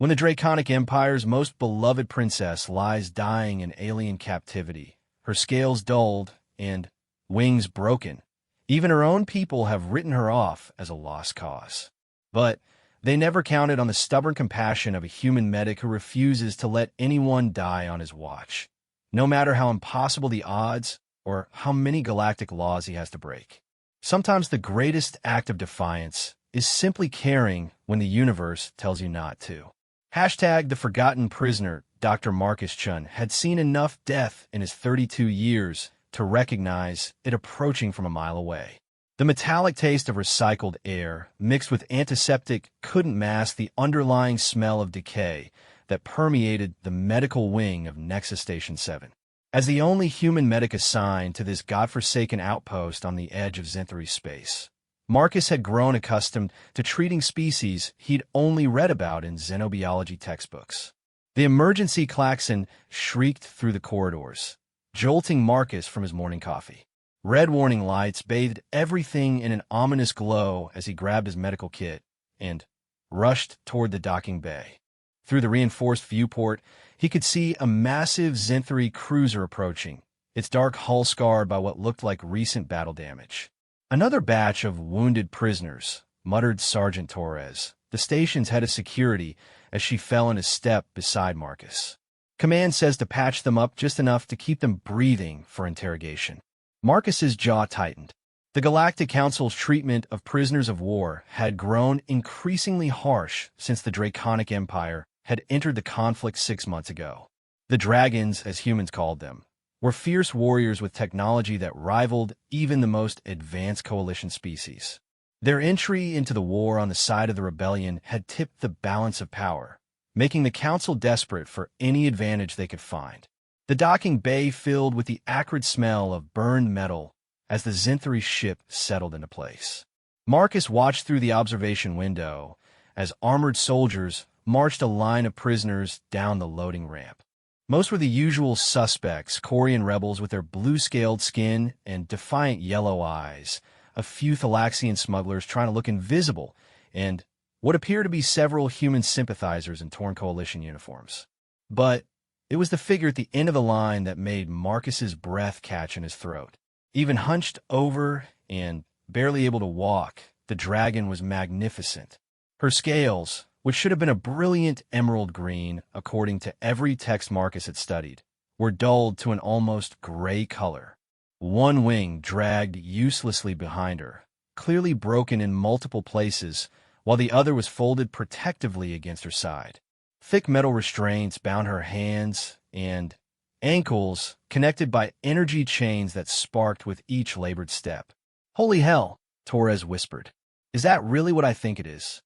when the Draconic Empire's most beloved princess lies dying in alien captivity, her scales dulled and wings broken. Even her own people have written her off as a lost cause. But they never counted on the stubborn compassion of a human medic who refuses to let anyone die on his watch, no matter how impossible the odds or how many galactic laws he has to break. Sometimes the greatest act of defiance is simply caring when the universe tells you not to. Hashtag the forgotten prisoner, Dr. Marcus Chun, had seen enough death in his 32 years to recognize it approaching from a mile away. The metallic taste of recycled air mixed with antiseptic couldn't mask the underlying smell of decay that permeated the medical wing of Nexus Station 7. As the only human medic assigned to this godforsaken outpost on the edge of Zenthary space, Marcus had grown accustomed to treating species he'd only read about in xenobiology textbooks. The emergency klaxon shrieked through the corridors, jolting Marcus from his morning coffee. Red warning lights bathed everything in an ominous glow as he grabbed his medical kit and rushed toward the docking bay. Through the reinforced viewport, he could see a massive Zenthary cruiser approaching, its dark hull scarred by what looked like recent battle damage. "Another batch of wounded prisoners," muttered Sergeant Torres, the station's head of security, as she fell in a step beside Marcus. "Command says to patch them up just enough to keep them breathing for interrogation." Marcus's jaw tightened. The Galactic Council's treatment of prisoners of war had grown increasingly harsh since the Draconic Empire had entered the conflict 6 months ago. The Dragons, as humans called them, were fierce warriors with technology that rivaled even the most advanced Coalition species. Their entry into the war on the side of the rebellion had tipped the balance of power, making the Council desperate for any advantage they could find. The docking bay filled with the acrid smell of burned metal as the Zenthary ship settled into place. Marcus watched through the observation window as armored soldiers marched a line of prisoners down the loading ramp. Most were the usual suspects, Corian rebels with their blue-scaled skin and defiant yellow eyes, a few Thalaxian smugglers trying to look invisible, and what appeared to be several human sympathizers in torn Coalition uniforms. But it was the figure at the end of the line that made Marcus's breath catch in his throat. Even hunched over and barely able to walk, the dragon was magnificent. Her scales, which should have been a brilliant emerald green according to every text Marcus had studied, were dulled to an almost gray color. One wing dragged uselessly behind her, clearly broken in multiple places, while the other was folded protectively against her side. Thick metal restraints bound her hands and ankles, connected by energy chains that sparked with each labored step. "Holy hell," Torres whispered. "Is that really what I think it is?"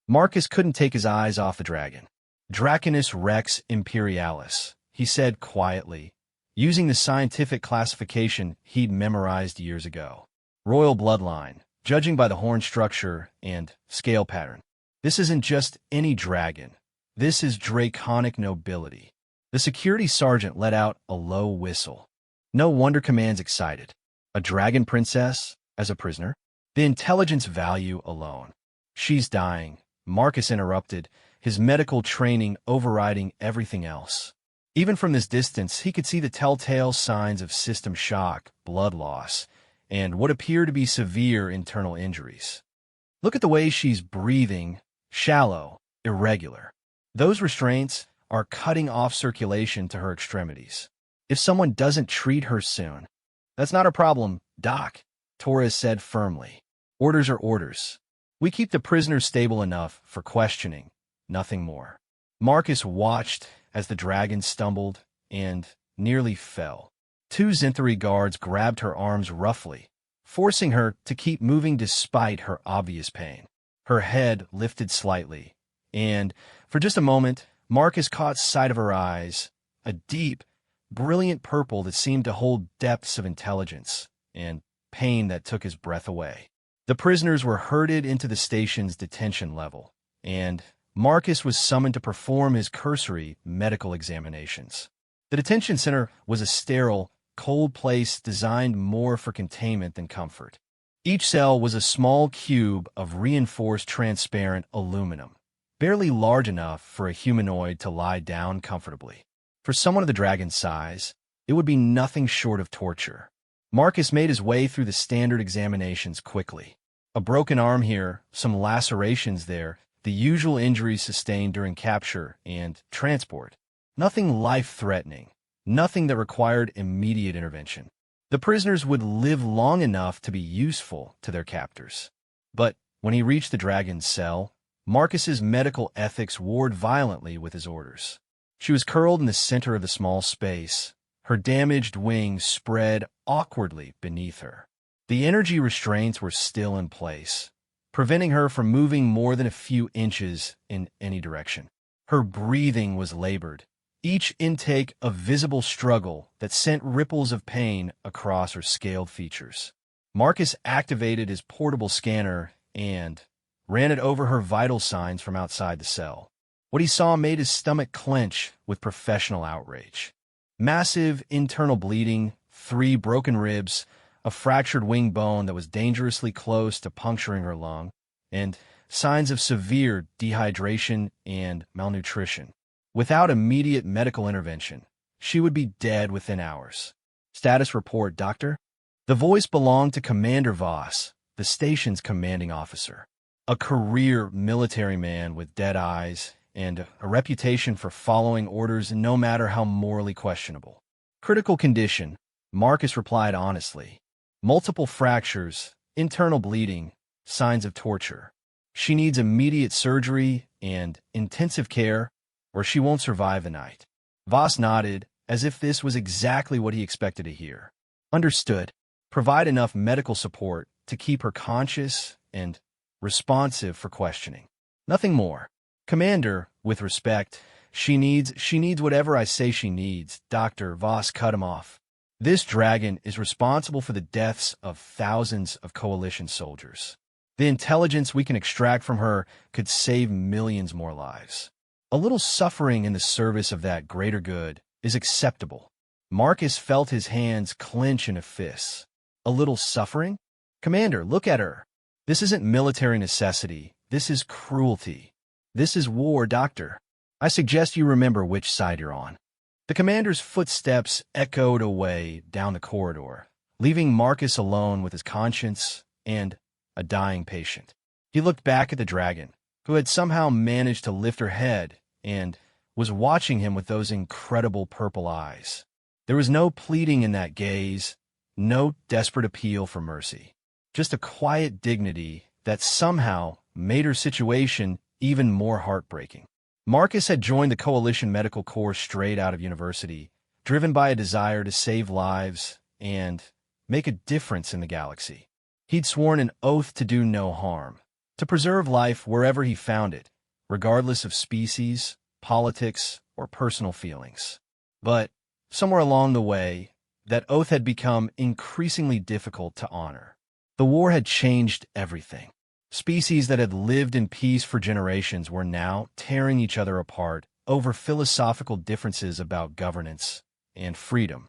Marcus couldn't take his eyes off the dragon. "Draconis Rex Imperialis," he said quietly, using the scientific classification he'd memorized years ago. "Royal bloodline, judging by the horn structure and scale pattern. This isn't just any dragon. This is draconic nobility." The security sergeant let out a low whistle. No wonder Command's excited. A dragon princess as a prisoner? The intelligence value alone. "She's dying," Marcus interrupted, his medical training overriding everything else. Even from this distance, he could see the telltale signs of system shock, blood loss, and what appear to be severe internal injuries. "Look at the way she's breathing, shallow, irregular. Those restraints are cutting off circulation to her extremities. If someone doesn't treat her soon—" "That's not a problem, Doc," Torres said firmly. "Orders are orders. We keep the prisoners stable enough for questioning, nothing more." Marcus watched as the dragon stumbled and nearly fell. 2 Zenthary guards grabbed her arms roughly, forcing her to keep moving despite her obvious pain. Her head lifted slightly, and for just a moment, Marcus caught sight of her eyes, a deep, brilliant purple that seemed to hold depths of intelligence and pain that took his breath away. The prisoners were herded into the station's detention level, and Marcus was summoned to perform his cursory medical examinations. The detention center was a sterile, cold place designed more for containment than comfort. Each cell was a small cube of reinforced transparent aluminum, barely large enough for a humanoid to lie down comfortably. For someone of the dragon's size, it would be nothing short of torture. Marcus made his way through the standard examinations quickly. A broken arm here, some lacerations there, the usual injuries sustained during capture and transport. Nothing life-threatening, nothing that required immediate intervention. The prisoners would live long enough to be useful to their captors. But when he reached the dragon's cell, Marcus's medical ethics warred violently with his orders. She was curled in the center of the small space, her damaged wings spread awkwardly beneath her. The energy restraints were still in place, preventing her from moving more than a few inches in any direction. Her breathing was labored, each intake a visible struggle that sent ripples of pain across her scaled features. Marcus activated his portable scanner and ran it over her vital signs from outside the cell. What he saw made his stomach clench with professional outrage. Massive internal bleeding, 3 broken ribs, a fractured wing bone that was dangerously close to puncturing her lung, and signs of severe dehydration and malnutrition. Without immediate medical intervention, she would be dead within hours. Status report, Doctor. The voice belonged to Commander Voss, the station's commanding officer. A career military man with dead eyes and a reputation for following orders no matter how morally questionable. Critical condition, Marcus replied honestly. Multiple fractures, internal bleeding, signs of torture. She needs immediate surgery and intensive care, or she won't survive the night. Voss nodded, as if this was exactly what he expected to hear. Understood. Provide enough medical support to keep her conscious and responsive for questioning. Nothing more. Commander, with respect, she needs whatever I say she needs. Dr. Voss cut him off. This dragon is responsible for the deaths of thousands of coalition soldiers. The intelligence we can extract from her could save millions more lives. A little suffering in the service of that greater good is acceptable. Marcus felt his hands clench in a fist. A little suffering? Commander, look at her. This isn't military necessity. This is cruelty. This is war, Doctor. I suggest you remember which side you're on. The commander's footsteps echoed away down the corridor, leaving Marcus alone with his conscience and a dying patient. He looked back at the dragon, who had somehow managed to lift her head and was watching him with those incredible purple eyes. There was no pleading in that gaze, no desperate appeal for mercy, just a quiet dignity that somehow made her situation even more heartbreaking. Marcus had joined the Coalition Medical Corps straight out of university, driven by a desire to save lives and make a difference in the galaxy. He'd sworn an oath to do no harm, to preserve life wherever he found it, regardless of species, politics, or personal feelings. But somewhere along the way, that oath had become increasingly difficult to honor. The war had changed everything. Species that had lived in peace for generations were now tearing each other apart over philosophical differences about governance and freedom.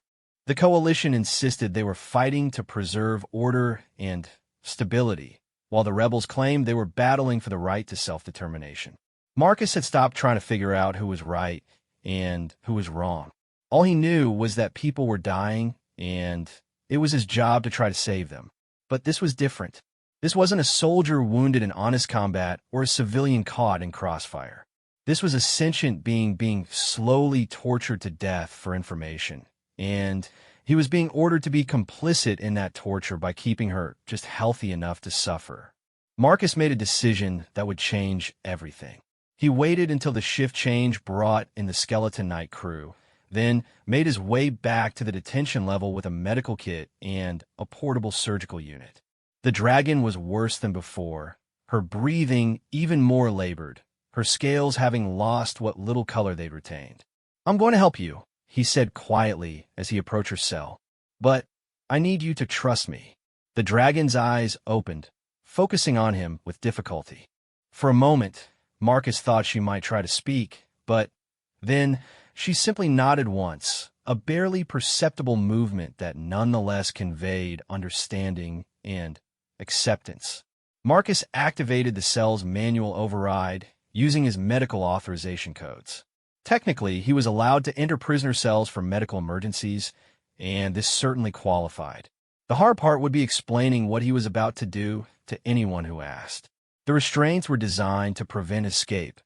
The coalition insisted they were fighting to preserve order and stability, while the rebels claimed they were battling for the right to self-determination. Marcus had stopped trying to figure out who was right and who was wrong. All he knew was that people were dying, and it was his job to try to save them. But this was different. This wasn't a soldier wounded in honest combat or a civilian caught in crossfire. This was a sentient being being slowly tortured to death for information, and he was being ordered to be complicit in that torture by keeping her just healthy enough to suffer. Marcus made a decision that would change everything. He waited until the shift change brought in the Skeleton Knight crew, then made his way back to the detention level with a medical kit and a portable surgical unit. The dragon was worse than before, her breathing even more labored, her scales having lost what little color they'd retained. "I'm going to help you," he said quietly as he approached her cell. "But I need you to trust me." The dragon's eyes opened, focusing on him with difficulty. For a moment, Marcus thought she might try to speak, but then she simply nodded once, a barely perceptible movement that nonetheless conveyed understanding and acceptance. Marcus activated the cell's manual override using his medical authorization codes. Technically, he was allowed to enter prisoner cells for medical emergencies, and this certainly qualified. The hard part would be explaining what he was about to do to anyone who asked. The restraints were designed to prevent escape,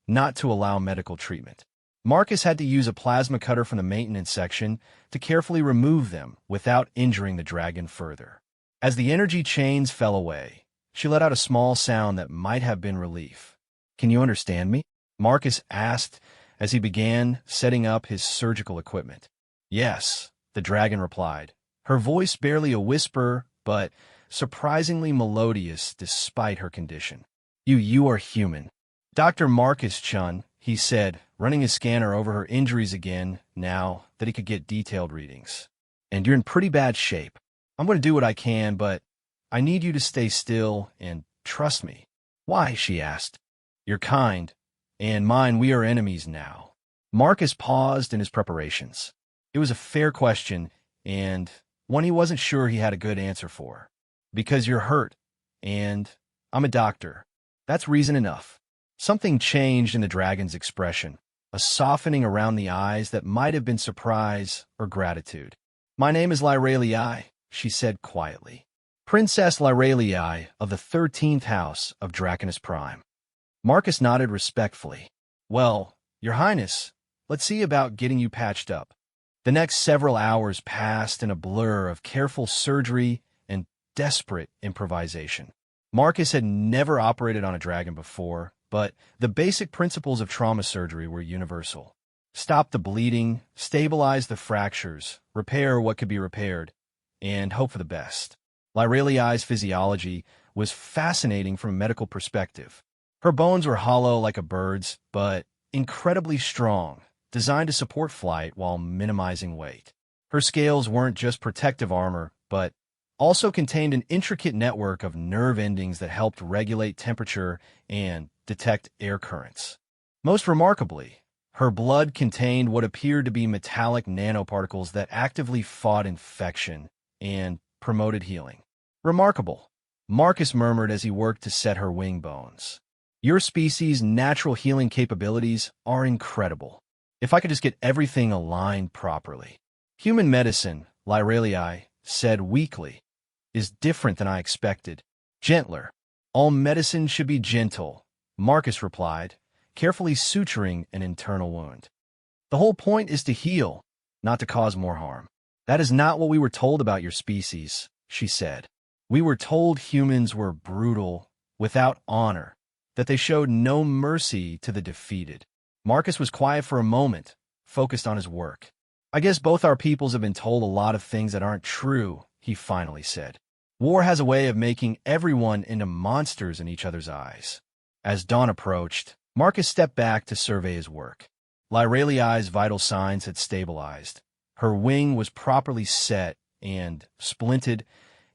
not to allow medical treatment. Marcus had to use a plasma cutter from the maintenance section to carefully remove them without injuring the dragon further. As the energy chains fell away, she let out a small sound that might have been relief. "Can you understand me?" Marcus asked as he began setting up his surgical equipment. "Yes," the dragon replied, her voice barely a whisper, but surprisingly melodious despite her condition. You are human." "Dr. Marcus Chun," he said, running his scanner over her injuries again now that he could get detailed readings. "And you're in pretty bad shape. I'm going to do what I can, but I need you to stay still and trust me." "Why?" she asked. "You're kind, and mine, we are enemies now." Marcus paused in his preparations. It was a fair question, and one he wasn't sure he had a good answer for. "Because you're hurt, and I'm a doctor. That's reason enough." Something changed in the dragon's expression, a softening around the eyes that might have been surprise or gratitude. "My name is Lyralii," she said quietly. "Princess Lyralii of the 13th house of Draconus Prime." Marcus nodded respectfully. "Well, Your Highness, let's see about getting you patched up." The next several hours passed in a blur of careful surgery and desperate improvisation. Marcus had never operated on a dragon before, but the basic principles of trauma surgery were universal. Stop the bleeding, stabilize the fractures, repair what could be repaired, and hope for the best. Lyralii's physiology was fascinating from a medical perspective. Her bones were hollow like a bird's, but incredibly strong, designed to support flight while minimizing weight. Her scales weren't just protective armor, but also contained an intricate network of nerve endings that helped regulate temperature and detect air currents. Most remarkably, her blood contained what appeared to be metallic nanoparticles that actively fought infection and promoted healing. "Remarkable," Marcus murmured as he worked to set her wing bones. "Your species' natural healing capabilities are incredible. If I could just get everything aligned properly." "Human medicine," Lyralii said weakly, "is different than I expected. Gentler. All medicine should be gentle," Marcus replied, carefully suturing an internal wound. "The whole point is to heal, not to cause more harm." "That is not what we were told about your species," she said. "We were told humans were brutal, without honor, that they showed no mercy to the defeated." Marcus was quiet for a moment, focused on his work. "I guess both our peoples have been told a lot of things that aren't true," he finally said. "War has a way of making everyone into monsters in each other's eyes." As dawn approached, Marcus stepped back to survey his work. Lyralii's vital signs had stabilized. Her wing was properly set and splinted,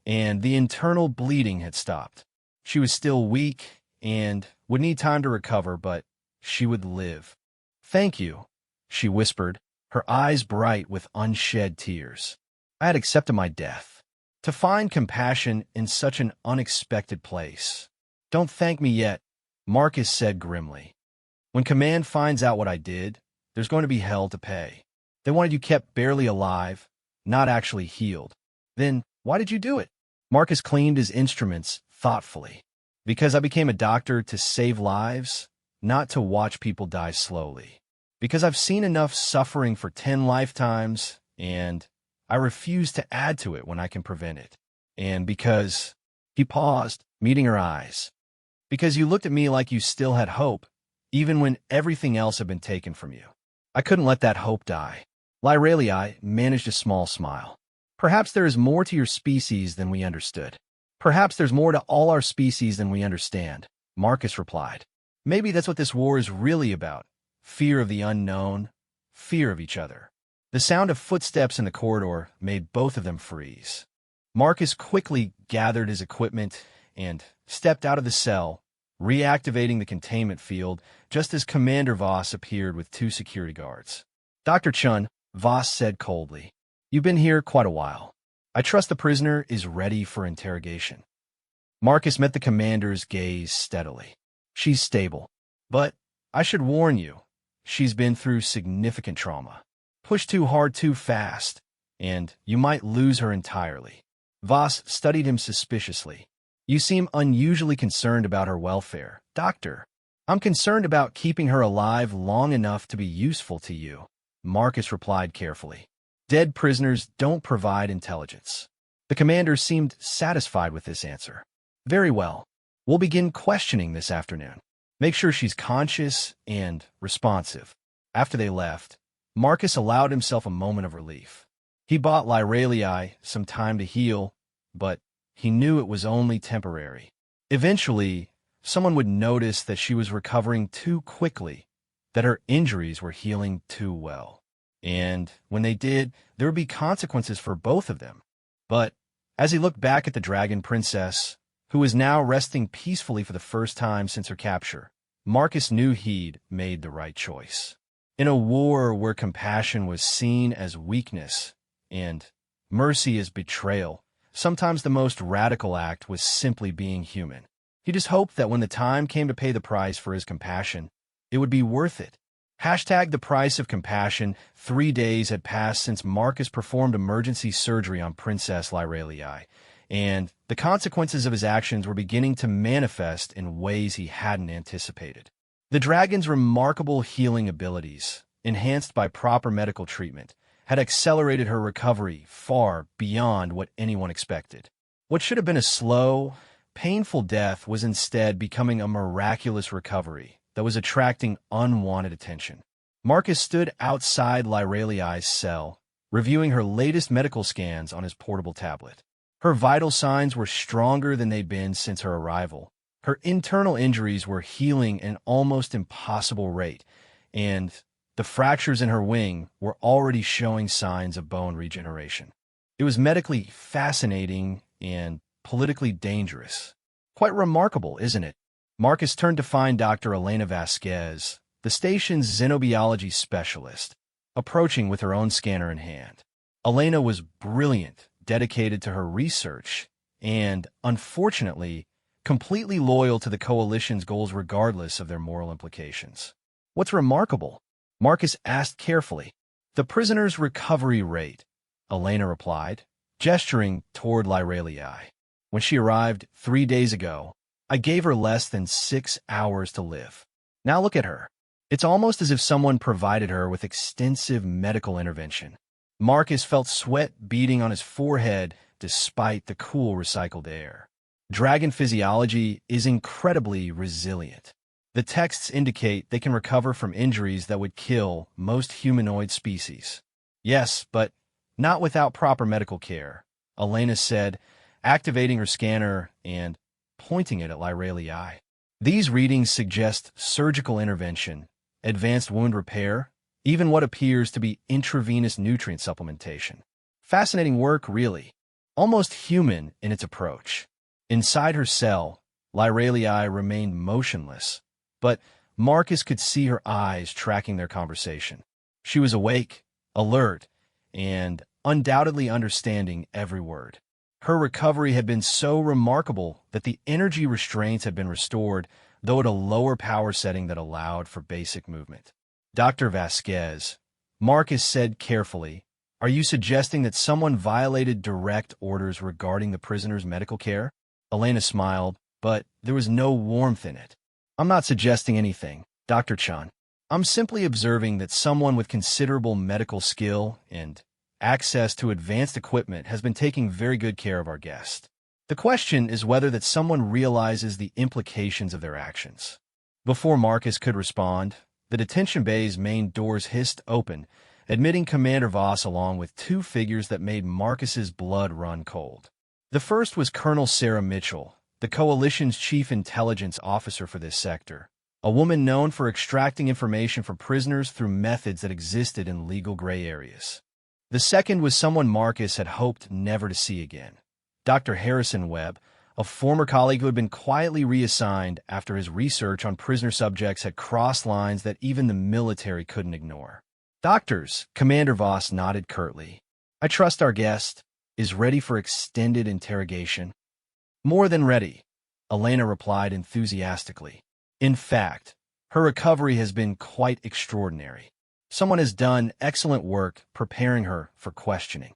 and the internal bleeding had stopped. She was still weak and would need time to recover, but she would live. "Thank you," she whispered, her eyes bright with unshed tears. "I had accepted my death. To find compassion in such an unexpected place." "Don't thank me yet," Marcus said grimly. "When Command finds out what I did, there's going to be hell to pay. They wanted you kept barely alive, not actually healed. Then why did you do it?" Marcus cleaned his instruments thoughtfully. "Because I became a doctor to save lives, not to watch people die slowly. Because I've seen enough suffering for 10 lifetimes, and I refuse to add to it when I can prevent it. And because—" He paused, meeting her eyes. "Because you looked at me like you still had hope, even when everything else had been taken from you. I couldn't let that hope die." Lyralii managed a small smile. "Perhaps there is more to your species than we understood. Perhaps there's more to all our species than we understand," Marcus replied. "Maybe that's what this war is really about. Fear of the unknown, fear of each other." The sound of footsteps in the corridor made both of them freeze. Marcus quickly gathered his equipment and stepped out of the cell, reactivating the containment field just as Commander Voss appeared with 2 security guards. "Dr. Chun," Voss said coldly, "you've been here quite a while. I trust the prisoner is ready for interrogation." Marcus met the commander's gaze steadily. "She's stable." But I should warn you, she's been through significant trauma. Push too hard too fast, and you might lose her entirely. Voss studied him suspiciously. You seem unusually concerned about her welfare, Doctor. I'm concerned about keeping her alive long enough to be useful to you, Marcus replied carefully. Dead prisoners don't provide intelligence. The commander seemed satisfied with this answer. Very well. We'll begin questioning this afternoon. Make sure she's conscious and responsive. After they left, Marcus allowed himself a moment of relief. He bought Lyralii some time to heal, but he knew it was only temporary. Eventually, someone would notice that she was recovering too quickly, that her injuries were healing too well. And when they did, there would be consequences for both of them. But as he looked back at the dragon princess, who was now resting peacefully for the first time since her capture, Marcus knew he'd made the right choice. In a war where compassion was seen as weakness and mercy as betrayal, sometimes the most radical act was simply being human. He just hoped that when the time came to pay the price for his compassion, it would be worth it. #the price of compassion. 3 days had passed since Marcus performed emergency surgery on Princess Lyralii, and the consequences of his actions were beginning to manifest in ways he hadn't anticipated. The dragon's remarkable healing abilities, enhanced by proper medical treatment, had accelerated her recovery far beyond what anyone expected. What should have been a slow, painful death was instead becoming a miraculous recovery that was attracting unwanted attention. Marcus stood outside Lyralii's cell, reviewing her latest medical scans on his portable tablet. Her vital signs were stronger than they'd been since her arrival. Her internal injuries were healing at an almost impossible rate, and the fractures in her wing were already showing signs of bone regeneration. It was medically fascinating and politically dangerous. Quite remarkable, isn't it? Marcus turned to find Dr. Elena Vasquez, the station's xenobiology specialist, approaching with her own scanner in hand. Elena was brilliant, dedicated to her research, and, unfortunately, completely loyal to the Coalition's goals regardless of their moral implications. What's remarkable? Marcus asked carefully. The prisoner's recovery rate, Elena replied, gesturing toward Lyralii. When she arrived 3 days ago, I gave her less than 6 hours to live. Now look at her. It's almost as if someone provided her with extensive medical intervention. Marcus felt sweat beading on his forehead despite the cool recycled air. Dragon physiology is incredibly resilient. The texts indicate they can recover from injuries that would kill most humanoid species. Yes, but not without proper medical care, Elena said, activating her scanner and pointing it at Lyralii. These readings suggest surgical intervention, advanced wound repair, even what appears to be intravenous nutrient supplementation. Fascinating work, really. Almost human in its approach. Inside her cell, Lyralii remained motionless, but Marcus could see her eyes tracking their conversation. She was awake, alert, and undoubtedly understanding every word. Her recovery had been so remarkable that the energy restraints had been restored, though at a lower power setting that allowed for basic movement. Dr. Vasquez, Marcus said carefully, are you suggesting that someone violated direct orders regarding the prisoner's medical care? Elena smiled, but there was no warmth in it. I'm not suggesting anything, Dr. Chan. I'm simply observing that someone with considerable medical skill and access to advanced equipment has been taking very good care of our guest. The question is whether that someone realizes the implications of their actions. Before Marcus could respond, the detention bay's main doors hissed open, admitting Commander Voss along with 2 figures that made Marcus's blood run cold. The first was Colonel Sarah Mitchell, the Coalition's chief intelligence officer for this sector, a woman known for extracting information from prisoners through methods that existed in legal gray areas. The second was someone Marcus had hoped never to see again, Dr. Harrison Webb, a former colleague who had been quietly reassigned after his research on prisoner subjects had crossed lines that even the military couldn't ignore. Doctors, Commander Voss nodded curtly. I trust our guest is ready for extended interrogation. More than ready, Elena replied enthusiastically. In fact, Her recovery has been quite extraordinary. Someone has done excellent work preparing her for questioning.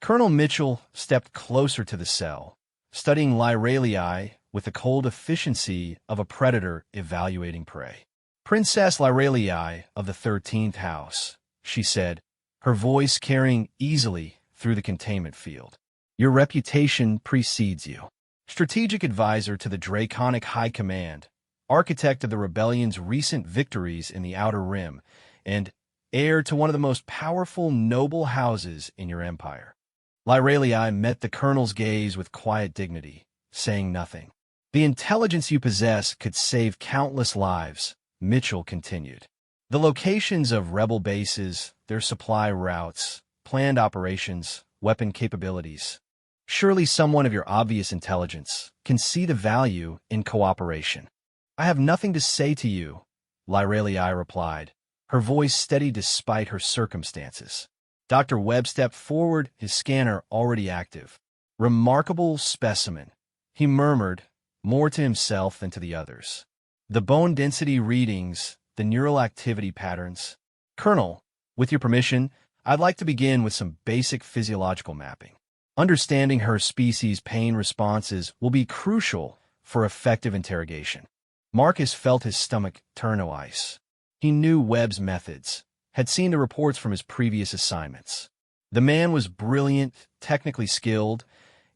Colonel Mitchell stepped closer to the cell, studying Lyralii with the cold efficiency of a predator evaluating prey. "Princess Lyralii of the 13th house," she said, her voice carrying easily through the containment field. "Your reputation precedes you. Strategic advisor to the Draconic High Command, architect of the rebellion's recent victories in the Outer Rim, and heir to one of the most powerful noble houses in your empire." Lyralii met the colonel's gaze with quiet dignity, saying nothing. "The intelligence you possess could save countless lives," Mitchell continued. "The locations of rebel bases, their supply routes, planned operations, weapon capabilities. Surely someone of your obvious intelligence can see the value in cooperation." "I have nothing to say to you," Lyralii replied, her voice steady despite her circumstances. Dr. Webb stepped forward, his scanner already active. "Remarkable specimen," he murmured, more to himself than to the others. "The bone density readings, the neural activity patterns. Colonel, with your permission, I'd like to begin with some basic physiological mapping. Understanding her species' pain responses will be crucial for effective interrogation." Marcus felt his stomach turn to ice. He knew Webb's methods, had seen the reports from his previous assignments. The man was brilliant, technically skilled,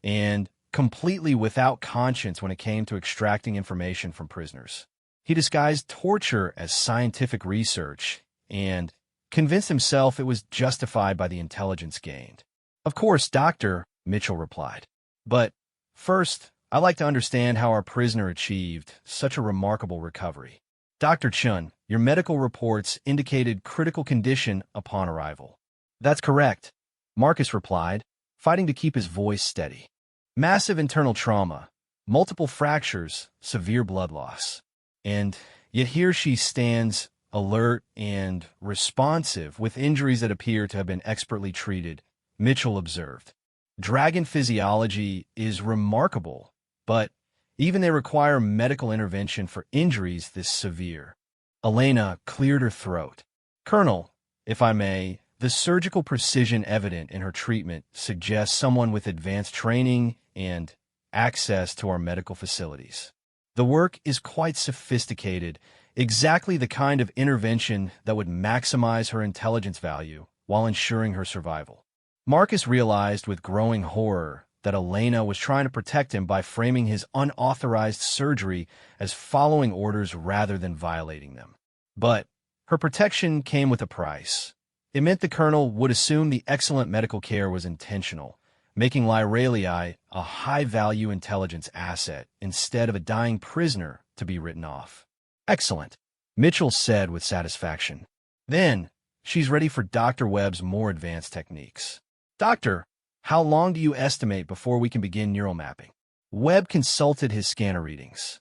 and completely without conscience when it came to extracting information from prisoners. He disguised torture as scientific research and convinced himself it was justified by the intelligence gained. "Of course, Doctor," Mitchell replied. "But first, I'd like to understand how our prisoner achieved such a remarkable recovery." "Dr. Chun, your medical reports indicated critical condition upon arrival." "That's correct," Marcus replied, fighting to keep his voice steady. "Massive internal trauma, multiple fractures, severe blood loss. And yet here she stands, alert and responsive, with injuries that appear to have been expertly treated," Mitchell observed. "Dragon physiology is remarkable, but even they require medical intervention for injuries this severe." Elena cleared her throat. "Colonel, if I may, the surgical precision evident in her treatment suggests someone with advanced training and access to our medical facilities. The work is quite sophisticated, exactly the kind of intervention that would maximize her intelligence value while ensuring her survival." Marcus realized with growing horror that Elena was trying to protect him by framing his unauthorized surgery as following orders rather than violating them. But her protection came with a price. It meant the colonel would assume the excellent medical care was intentional, making Lyralii a high-value intelligence asset instead of a dying prisoner to be written off. "Excellent," Mitchell said with satisfaction. "Then she's ready for Dr. Webb's more advanced techniques. Doctor, how long do you estimate before we can begin neural mapping?" Webb consulted his scanner readings.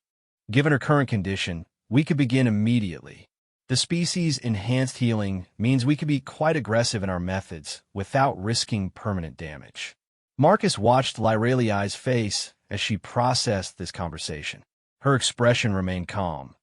"Given her current condition, we could begin immediately. The species' enhanced healing means we could be quite aggressive in our methods without risking permanent damage." Marcus watched Lyralii's face as she processed this conversation. Her expression remained calm,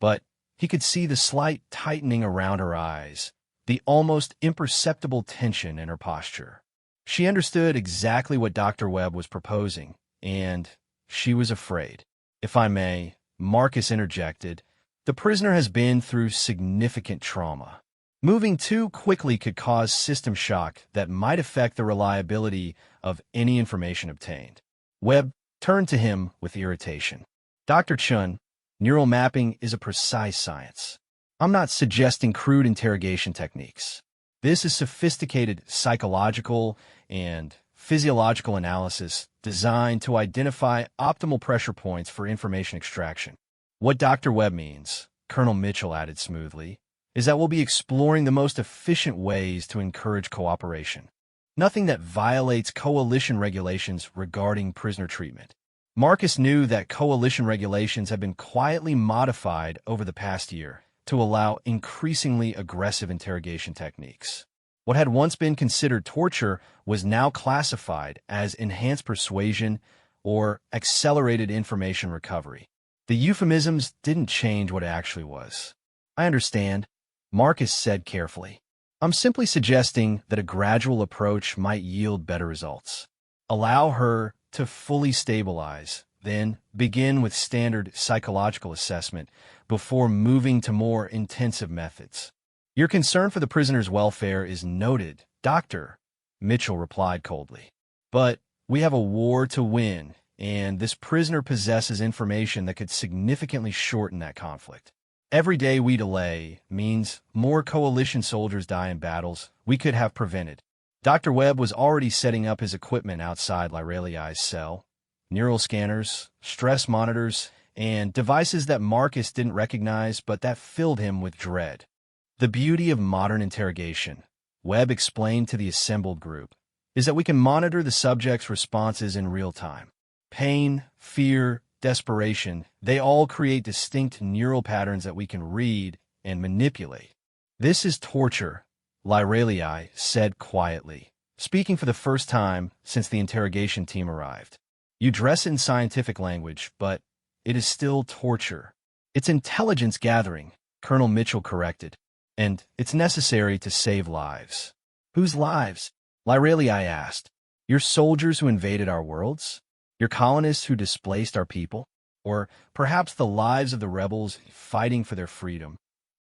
but he could see the slight tightening around her eyes, the almost imperceptible tension in her posture. She understood exactly what Dr. Webb was proposing, and she was afraid. "If I may," Marcus interjected, "the prisoner has been through significant trauma. Moving too quickly could cause system shock that might affect the reliability of any information obtained." Webb turned to him with irritation. "Dr. Chun, neural mapping is a precise science. I'm not suggesting crude interrogation techniques. This is sophisticated psychological and physiological analysis designed to identify optimal pressure points for information extraction. What Dr. Webb means," Colonel Mitchell added smoothly, "is that we'll be exploring the most efficient ways to encourage cooperation. Nothing that violates coalition regulations regarding prisoner treatment." Marcus knew that coalition regulations have been quietly modified over the past year to allow increasingly aggressive interrogation techniques. What had once been considered torture was now classified as enhanced persuasion or accelerated information recovery. The euphemisms didn't change what it actually was. I understand, Marcus said carefully. I'm simply suggesting that a gradual approach might yield better results. Allow her to fully stabilize, then begin with standard psychological assessment before moving to more intensive methods. Your concern for the prisoner's welfare is noted, Doctor, Mitchell replied coldly. But we have a war to win, and this prisoner possesses information that could significantly shorten that conflict. Every day we delay means more coalition soldiers die in battles we could have prevented. Dr. Webb was already setting up his equipment outside Lyreliai's cell. Neural scanners, stress monitors, and devices that Marcus didn't recognize but that filled him with dread. The beauty of modern interrogation, Webb explained to the assembled group, is that we can monitor the subject's responses in real time. Pain, fear, desperation, they all create distinct neural patterns that we can read and manipulate. This is torture, Lyreliai said quietly, speaking for the first time since the interrogation team arrived. You dress it in scientific language, but it is still torture. It's intelligence gathering, Colonel Mitchell corrected, and it's necessary to save lives. Whose lives? Lyreliai asked. Your soldiers who invaded our worlds? Your colonists who displaced our people? Or perhaps the lives of the rebels fighting for their freedom?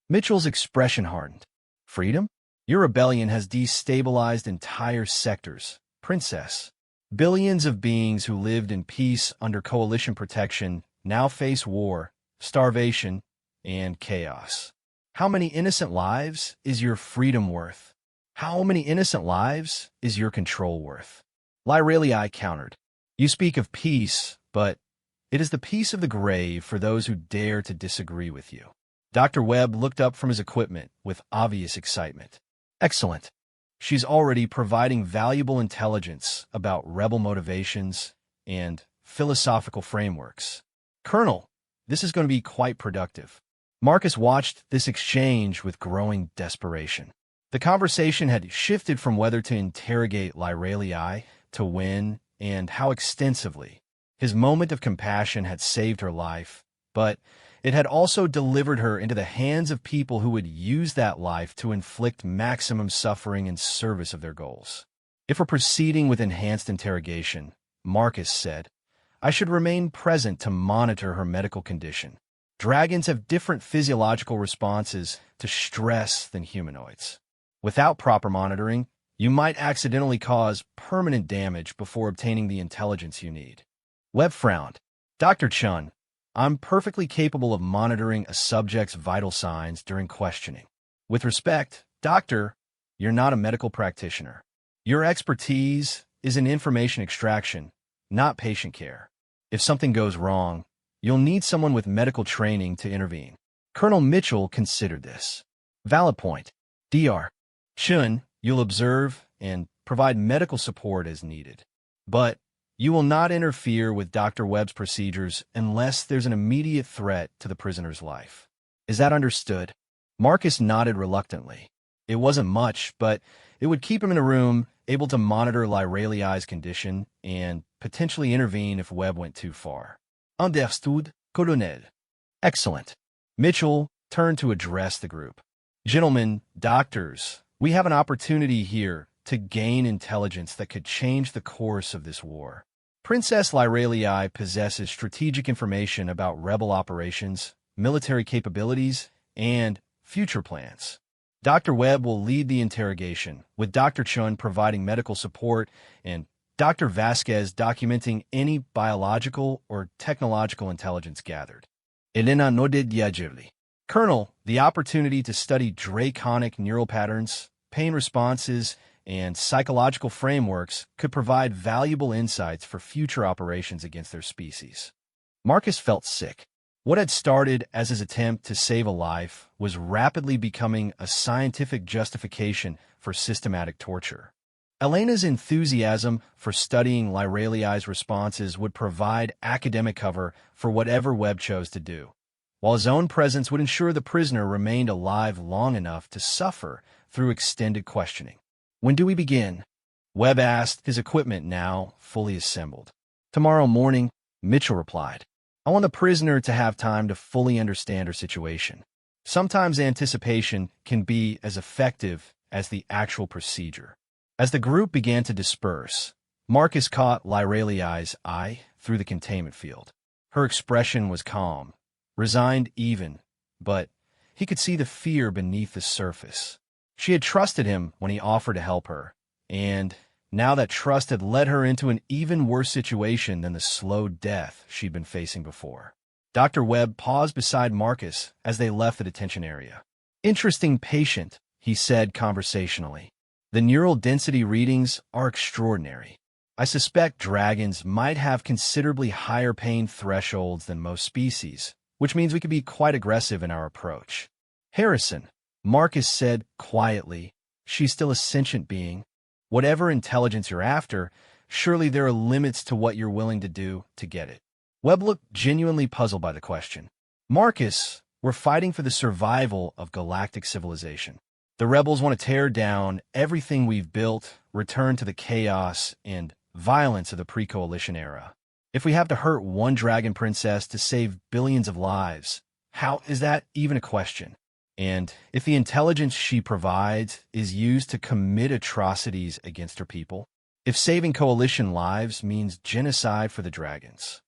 Mitchell's expression hardened. Freedom? Your rebellion has destabilized entire sectors, Princess. Billions of beings who lived in peace under coalition protection now face war, starvation, and chaos. How many innocent lives is your freedom worth? How many innocent lives is your control worth? Lyreliai countered. You speak of peace, but it is the peace of the grave for those who dare to disagree with you. Dr. Webb looked up from his equipment with obvious excitement. Excellent. She's already providing valuable intelligence about rebel motivations and philosophical frameworks. Colonel, this is going to be quite productive. Marcus watched this exchange with growing desperation. The conversation had shifted from whether to interrogate Lyreliai, to when, and how extensively. His moment of compassion had saved her life, but it had also delivered her into the hands of people who would use that life to inflict maximum suffering in service of their goals. If we're proceeding with enhanced interrogation, Marcus said, I should remain present to monitor her medical condition. Dragons have different physiological responses to stress than humanoids. Without proper monitoring, you might accidentally cause permanent damage before obtaining the intelligence you need. Webb frowned. Dr. Chun, I'm perfectly capable of monitoring a subject's vital signs during questioning. With respect, Doctor, you're not a medical practitioner. Your expertise is in information extraction, not patient care. If something goes wrong, you'll need someone with medical training to intervene. Colonel Mitchell considered this. Valid point. Dr. Chun, you'll observe and provide medical support as needed. But you will not interfere with Dr. Webb's procedures unless there's an immediate threat to the prisoner's life. Is that understood? Marcus nodded reluctantly. It wasn't much, but it would keep him in a room, able to monitor Lyreliai's condition and potentially intervene if Webb went too far. Understood, Colonel. Excellent. Mitchell turned to address the group. Gentlemen, doctors, we have an opportunity here to gain intelligence that could change the course of this war. Princess Lyreliai possesses strategic information about rebel operations, military capabilities, and future plans. Dr. Webb will lead the interrogation, with Dr. Chun providing medical support and Dr. Vasquez documenting any biological or technological intelligence gathered. Elena nodded diligently. Colonel, the opportunity to study draconic neural patterns, pain responses, and psychological frameworks could provide valuable insights for future operations against their species. Marcus felt sick. What had started as his attempt to save a life was rapidly becoming a scientific justification for systematic torture. Elena's enthusiasm for studying Lyreliai's responses would provide academic cover for whatever Webb chose to do, while his own presence would ensure the prisoner remained alive long enough to suffer through extended questioning. When do we begin? Webb asked, his equipment now fully assembled. Tomorrow morning, Mitchell replied. I want the prisoner to have time to fully understand her situation. Sometimes anticipation can be as effective as the actual procedure. As the group began to disperse, Marcus caught Lyraliai's eye through the containment field. Her expression was calm, resigned even, but he could see the fear beneath the surface. She had trusted him when he offered to help her, and now that trust had led her into an even worse situation than the slow death she'd been facing before. Dr. Webb paused beside Marcus as they left the detention area. "Interesting patient," he said conversationally. "The neural density readings are extraordinary. I suspect dragons might have considerably higher pain thresholds than most species, which means we could be quite aggressive in our approach." "Harrison," Marcus said quietly, "she's still a sentient being. Whatever intelligence you're after, surely there are limits to what you're willing to do to get it." Webb looked genuinely puzzled by the question. "Marcus, we're fighting for the survival of galactic civilization. The rebels want to tear down everything we've built, return to the chaos and violence of the pre-coalition era. If we have to hurt one dragon princess to save billions of lives, how is that even a question? And if the intelligence she provides is used to commit atrocities against her people, if saving coalition lives means genocide for the dragons,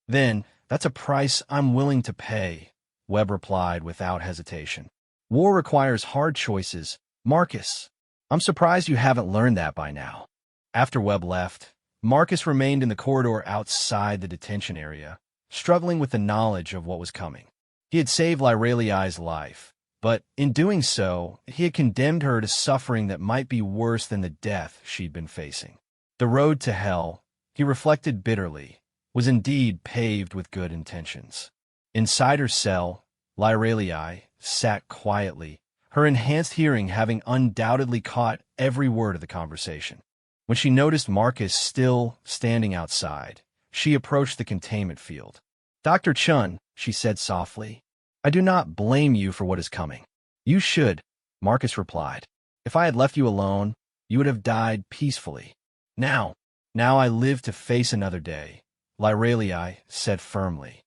then that's a price I'm willing to pay," Webb replied without hesitation. "War requires hard choices, Marcus. I'm surprised you haven't learned that by now." After Webb left, Marcus remained in the corridor outside the detention area, struggling with the knowledge of what was coming. He had saved Lyraliai's life, but in doing so, he had condemned her to suffering that might be worse than the death she'd been facing. The road to hell, he reflected bitterly, was indeed paved with good intentions. Inside her cell, Lyraliai sat quietly, her enhanced hearing having undoubtedly caught every word of the conversation. When she noticed Marcus still standing outside, she approached the containment field. "Dr. Chun," she said softly, "I do not blame you for what is coming." "You should," Marcus replied. "If I had left you alone, you would have died peacefully. Now I live to face another day," Lyraliai said firmly.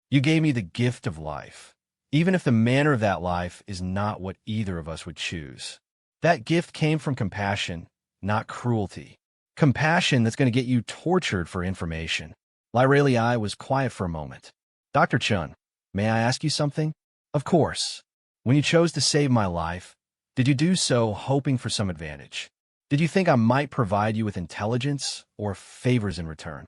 "You gave me the gift of life, even if the manner of that life is not what either of us would choose. That gift came from compassion, not cruelty. Compassion that's going to get you tortured for information." Lyraliai was quiet for a moment. "Dr. Chun, may I ask you something?" "Of course. When you chose to save my life, did you do so hoping for some advantage? Did you think I might provide you with intelligence or favors in return?"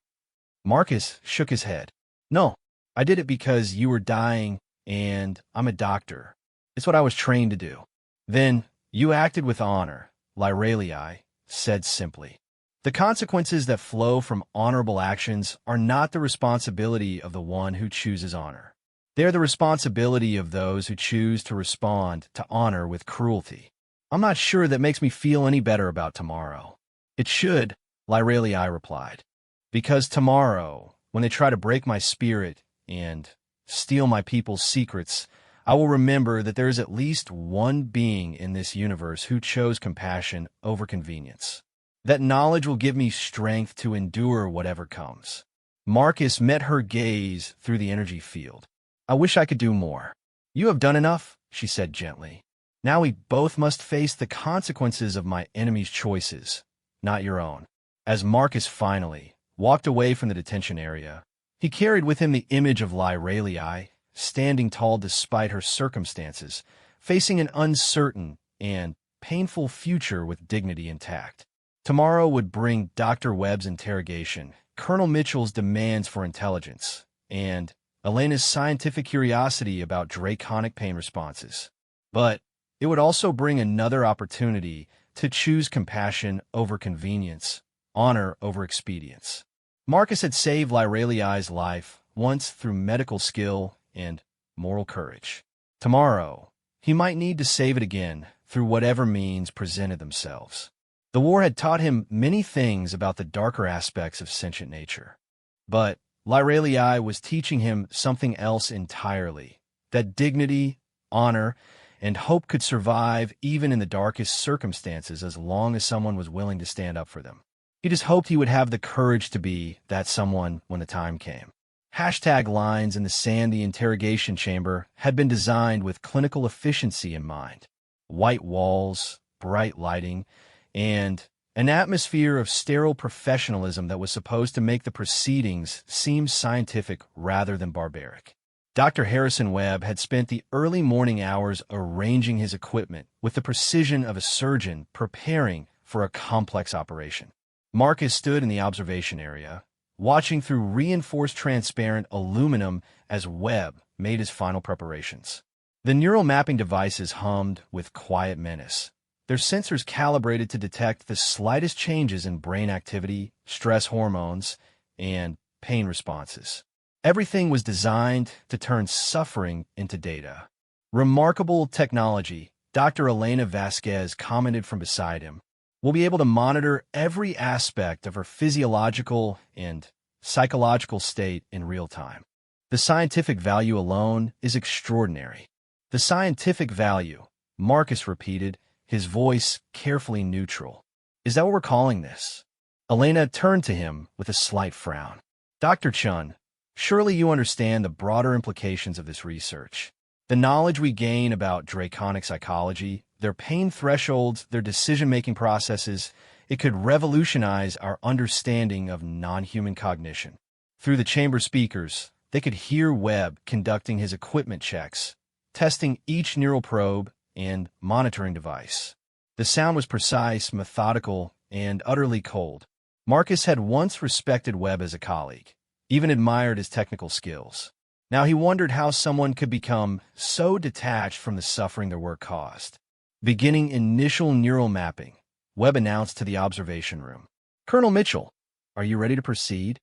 Marcus shook his head. "No, I did it because you were dying and I'm a doctor. It's what I was trained to do." "Then you acted with honor," Lyraliai said simply. "The consequences that flow from honorable actions are not the responsibility of the one who chooses honor. They are the responsibility of those who choose to respond to honor with cruelty." "I'm not sure that makes me feel any better about tomorrow." "It should," Lyraliai replied. "Because tomorrow, when they try to break my spirit and steal my people's secrets, I will remember that there is at least one being in this universe who chose compassion over convenience. That knowledge will give me strength to endure whatever comes." Marcus met her gaze through the energy field. "I wish I could do more." "You have done enough," she said gently. "Now we both must face the consequences of my enemy's choices, not your own." As Marcus finally walked away from the detention area, he carried with him the image of Lyraliai, standing tall despite her circumstances, facing an uncertain and painful future with dignity intact. Tomorrow would bring Dr. Webb's interrogation, Colonel Mitchell's demands for intelligence, and Elena's scientific curiosity about draconic pain responses. But it would also bring another opportunity to choose compassion over convenience, honor over expedience. Marcus had saved Lyraliai's life once through medical skill and moral courage. Tomorrow, he might need to save it again through whatever means presented themselves. The war had taught him many things about the darker aspects of sentient nature. But Lyraliai was teaching him something else entirely, that dignity, honor, and hope could survive even in the darkest circumstances as long as someone was willing to stand up for them. He just hoped he would have the courage to be that someone when the time came. Hashtag lines in the sandy interrogation chamber had been designed with clinical efficiency in mind. White walls, bright lighting, and an atmosphere of sterile professionalism that was supposed to make the proceedings seem scientific rather than barbaric. Dr. Harrison Webb had spent the early morning hours arranging his equipment with the precision of a surgeon preparing for a complex operation. Marcus stood in the observation area, watching through reinforced transparent aluminum as Webb made his final preparations. The neural mapping devices hummed with quiet menace, their sensors calibrated to detect the slightest changes in brain activity, stress hormones, and pain responses. Everything was designed to turn suffering into data. Remarkable technology, Dr. Elena Vasquez commented from beside him. We'll be able to monitor every aspect of her physiological and psychological state in real time. The scientific value alone is extraordinary. The scientific value, Marcus repeated, his voice carefully neutral. Is that what we're calling this? Elena turned to him with a slight frown. Dr. Chun, surely you understand the broader implications of this research. The knowledge we gain about draconic psychology, their pain thresholds, their decision-making processes, it could revolutionize our understanding of non-human cognition. Through the chamber speakers, they could hear Webb conducting his equipment checks, testing each neural probe and monitoring device. The sound was precise, methodical, and utterly cold. Marcus had once respected Webb as a colleague, even admired his technical skills. Now he wondered how someone could become so detached from the suffering their work caused. Beginning initial neural mapping, Webb announced to the observation room. Colonel Mitchell, are you ready to proceed?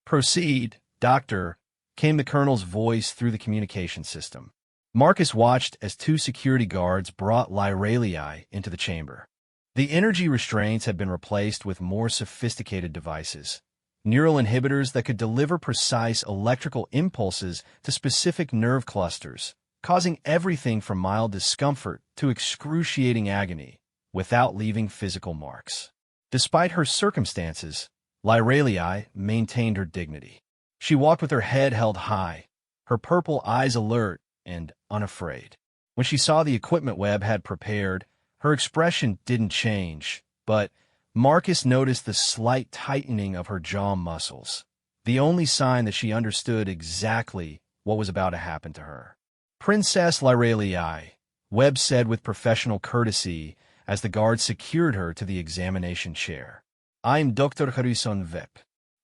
Proceed, Doctor, came the colonel's voice through the communication system. Marcus watched as two security guards brought Lyralii into the chamber. The energy restraints had been replaced with more sophisticated devices, neural inhibitors that could deliver precise electrical impulses to specific nerve clusters, causing everything from mild discomfort to excruciating agony without leaving physical marks. Despite her circumstances, Lyralii maintained her dignity. She walked with her head held high, her purple eyes alert and unafraid. When she saw the equipment Webb had prepared, her expression didn't change, but Marcus noticed the slight tightening of her jaw muscles, the only sign that she understood exactly what was about to happen to her. Princess Lyralii, Webb said with professional courtesy as the guard secured her to the examination chair. I'm Dr. Harrison Webb.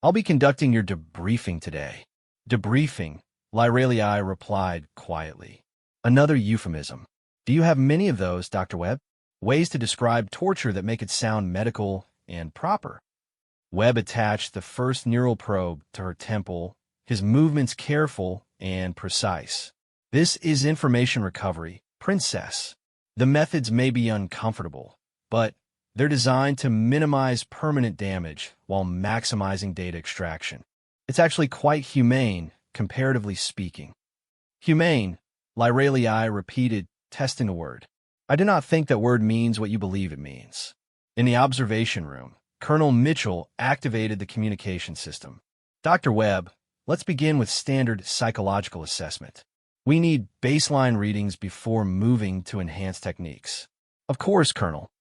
I'll be conducting your debriefing today. Debriefing, Lyralii replied quietly. Another euphemism. Do you have many of those, Dr. Webb? Ways to describe torture that make it sound medical and proper. Webb attached the first neural probe to her temple, his movements careful and precise. This is information recovery, Princess. The methods may be uncomfortable, but they're designed to minimize permanent damage while maximizing data extraction. It's actually quite humane, comparatively speaking. Humane, Lyralii repeated, testing a word. I do not think that word means what you believe it means. In the observation room, Colonel Mitchell activated the communication system. Dr. Webb, let's begin with standard psychological assessment. We need baseline readings before moving to enhanced techniques. Of course, Colonel.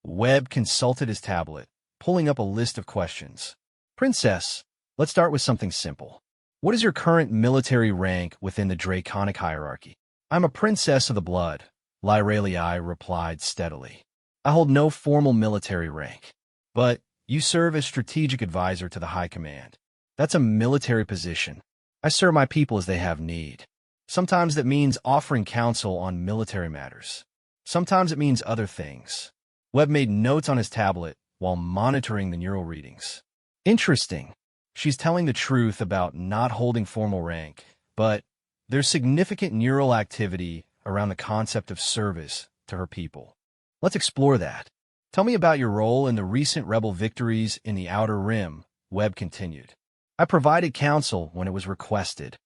Webb consulted his tablet, pulling up a list of questions. Princess, let's start with something simple. What is your current military rank within the draconic hierarchy? I'm a princess of the blood, Lyralii replied steadily. I hold no formal military rank, but you serve as strategic advisor to the High Command. That's a military position. I serve my people as they have need. Sometimes that means offering counsel on military matters. Sometimes it means other things. Webb made notes on his tablet while monitoring the neural readings. Interesting. She's telling the truth about not holding formal rank, but there's significant neural activity around the concept of service to her people. Let's explore that. Tell me about your role in the recent rebel victories in the Outer Rim, Webb continued. I provided counsel when it was requested.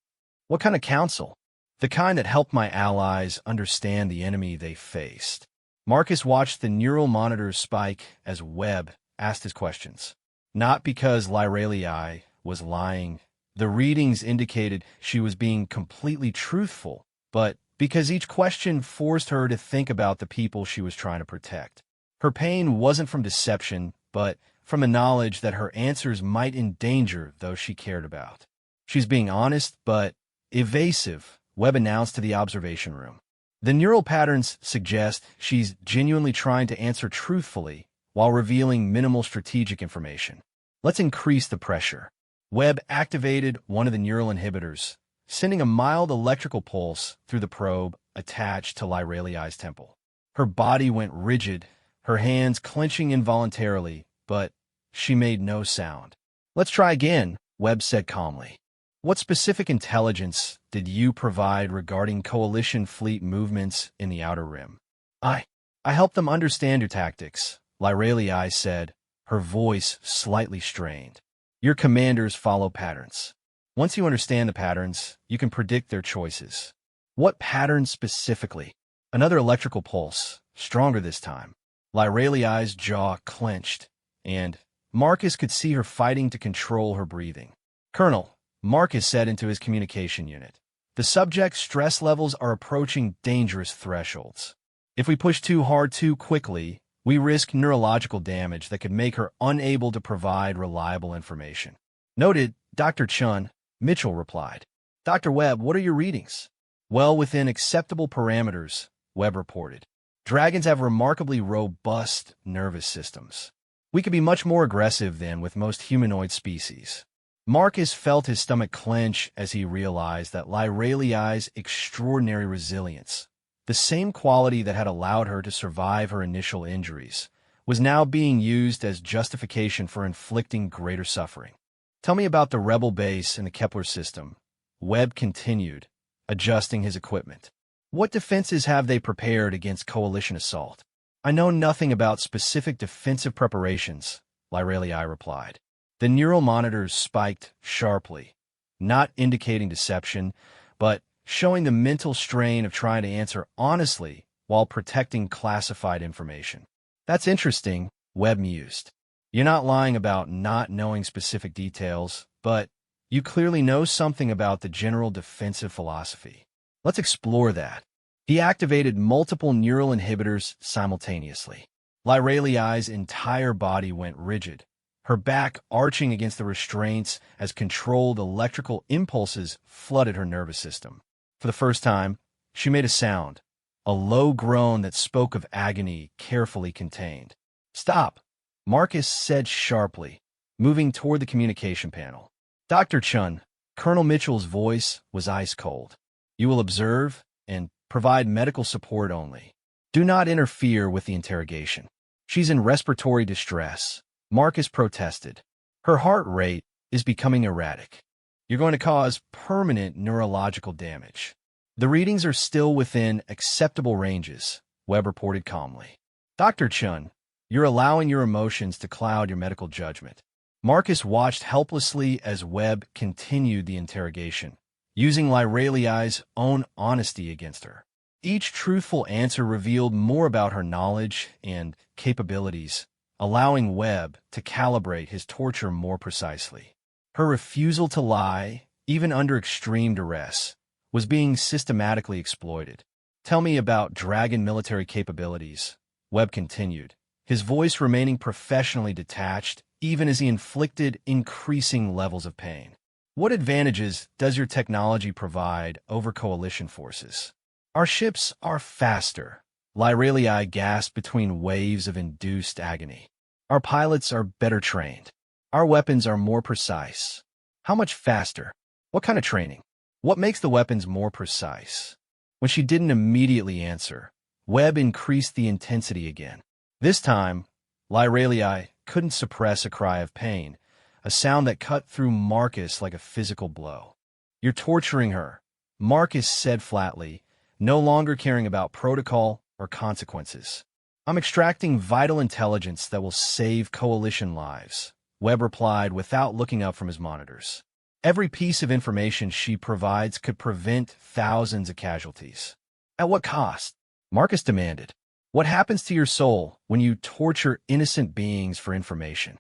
What kind of counsel? The kind that helped my allies understand the enemy they faced. Marcus watched the neural monitors spike as Webb asked his questions. Not because Lyralii was lying, The readings indicated she was being completely truthful, but because each question forced her to think about the people she was trying to protect. Her pain wasn't from deception, but from a knowledge that her answers might endanger those she cared about. She's being honest, but evasive, Webb announced to the observation room. The neural patterns suggest she's genuinely trying to answer truthfully while revealing minimal strategic information. Let's increase the pressure. Webb activated one of the neural inhibitors, sending a mild electrical pulse through the probe attached to Lyraliai's temple. Her body went rigid, her hands clenching involuntarily, but she made no sound. "Let's try again," Webb said calmly. "What specific intelligence did you provide regarding coalition fleet movements in the Outer Rim?" I helped them understand your tactics," Lyraliai said, her voice slightly strained. "Your commanders follow patterns. Once you understand the patterns, you can predict their choices." "What patterns specifically?" Another electrical pulse, stronger this time. Lyraliai's jaw clenched, and Marcus could see her fighting to control her breathing. "Colonel," Marcus said into his communication unit, "the subject's stress levels are approaching dangerous thresholds. If we push too hard too quickly, we risk neurological damage that could make her unable to provide reliable information." "Noted, Dr. Chun," Mitchell replied. "Dr. Webb, what are your readings?" "Well within acceptable parameters," Webb reported. "Dragons have remarkably robust nervous systems. We could be much more aggressive than with most humanoid species." Marcus felt his stomach clench as he realized that Lyraliai's extraordinary resilience, the same quality that had allowed her to survive her initial injuries, was now being used as justification for inflicting greater suffering. "Tell me about the rebel base in the Kepler system," Webb continued, adjusting his equipment. "What defenses have they prepared against coalition assault?" "I know nothing about specific defensive preparations," Lyraliai replied. The neural monitors spiked sharply, not indicating deception, but showing the mental strain of trying to answer honestly while protecting classified information. "That's interesting," Webb mused. "You're not lying about not knowing specific details, but you clearly know something about the general defensive philosophy. Let's explore that." He activated multiple neural inhibitors simultaneously. Lyraliai's entire body went rigid, her back arching against the restraints as controlled electrical impulses flooded her nervous system. For the first time, she made a sound, a low groan that spoke of agony carefully contained. "Stop," Marcus said sharply, moving toward the communication panel. "Dr. Chun," Colonel Mitchell's voice was ice cold. "You will observe and provide medical support only. Do not interfere with the interrogation." "She's in respiratory distress," Marcus protested. "Her heart rate is becoming erratic. You're going to cause permanent neurological damage." "The readings are still within acceptable ranges," Webb reported calmly. "Dr. Chun, you're allowing your emotions to cloud your medical judgment." Marcus watched helplessly as Webb continued the interrogation, using Lyraliai's own honesty against her. Each truthful answer revealed more about her knowledge and capabilities, allowing Webb to calibrate his torture more precisely. Her refusal to lie, even under extreme duress, was being systematically exploited. "Tell me about Dragon military capabilities," Webb continued, his voice remaining professionally detached even as he inflicted increasing levels of pain. "What advantages does your technology provide over coalition forces?" "Our ships are faster," Lyraliai gasped between waves of induced agony. "Our pilots are better trained. Our weapons are more precise." "How much faster? What kind of training? What makes the weapons more precise?" When she didn't immediately answer, Webb increased the intensity again. This time, Lyraliai couldn't suppress a cry of pain, a sound that cut through Marcus like a physical blow. "You're torturing her," Marcus said flatly, no longer caring about protocol or consequences. "I'm extracting vital intelligence that will save coalition lives," Webb replied without looking up from his monitors. "Every piece of information she provides could prevent thousands of casualties." "At what cost?" Marcus demanded. "What happens to your soul when you torture innocent beings for information?"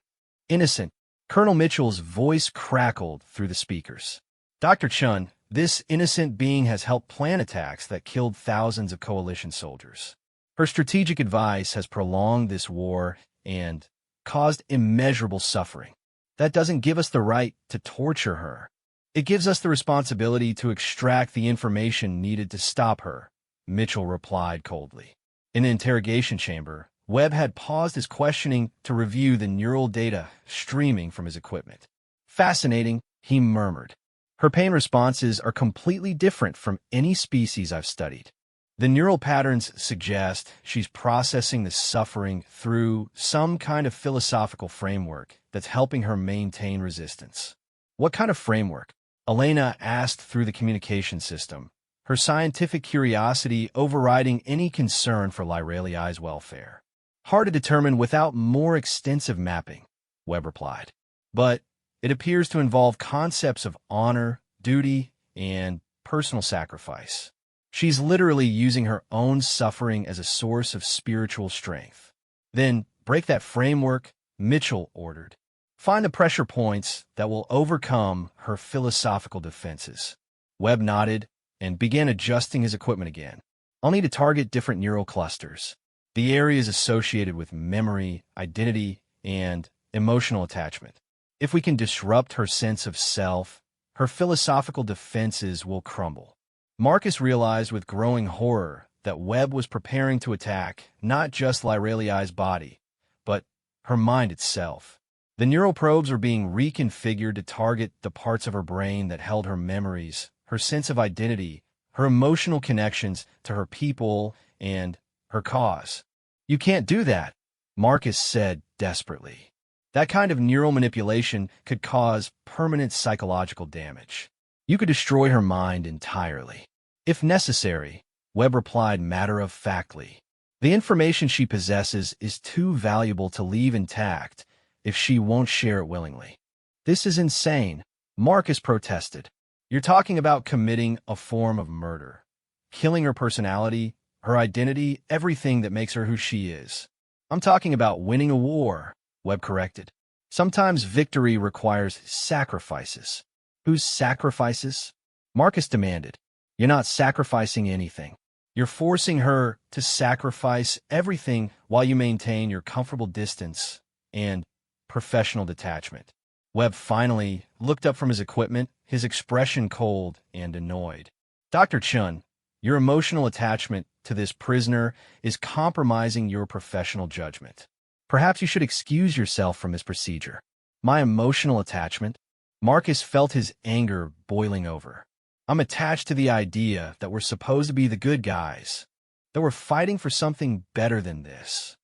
"Innocent," Colonel Mitchell's voice crackled through the speakers. Dr. Chun, this innocent being has helped plan attacks that killed thousands of coalition soldiers. Her strategic advice has prolonged this war and caused immeasurable suffering. That doesn't give us the right to torture her. It gives us the responsibility to extract the information needed to stop her, Mitchell replied coldly. In the interrogation chamber, Webb had paused his questioning to review the neural data streaming from his equipment. Fascinating, he murmured. Her pain responses are completely different from any species I've studied. The neural patterns suggest she's processing the suffering through some kind of philosophical framework that's helping her maintain resistance. What kind of framework? Elena asked through the communication system, her scientific curiosity overriding any concern for Lyraliai's welfare. Hard to determine without more extensive mapping, Webb replied. But it appears to involve concepts of honor, duty, and personal sacrifice. She's literally using her own suffering as a source of spiritual strength. Then break that framework, Mitchell ordered. Find the pressure points that will overcome her philosophical defenses. Webb nodded and began adjusting his equipment again. I'll need to target different neural clusters. The areas associated with memory, identity, and emotional attachment. If we can disrupt her sense of self, her philosophical defenses will crumble. Marcus realized with growing horror that Webb was preparing to attack not just Lyraliai's body, but her mind itself. The neural probes were being reconfigured to target the parts of her brain that held her memories, her sense of identity, her emotional connections to her people, and her cause. You can't do that, Marcus said desperately. That kind of neural manipulation could cause permanent psychological damage. You could destroy her mind entirely. If necessary, Webb replied matter-of-factly. The information she possesses is too valuable to leave intact if she won't share it willingly. This is insane, Marcus protested. You're talking about committing a form of murder, killing her personality, her identity, everything that makes her who she is. I'm talking about winning a war, Webb corrected. Sometimes victory requires sacrifices. Whose sacrifices? Marcus demanded. You're not sacrificing anything. You're forcing her to sacrifice everything while you maintain your comfortable distance and professional detachment. Webb finally looked up from his equipment, his expression cold and annoyed. Dr. Chun, your emotional attachment to this prisoner is compromising your professional judgment. Perhaps you should excuse yourself from this procedure. My emotional attachment? Marcus felt his anger boiling over. I'm attached to the idea that we're supposed to be the good guys, that we're fighting for something better than this.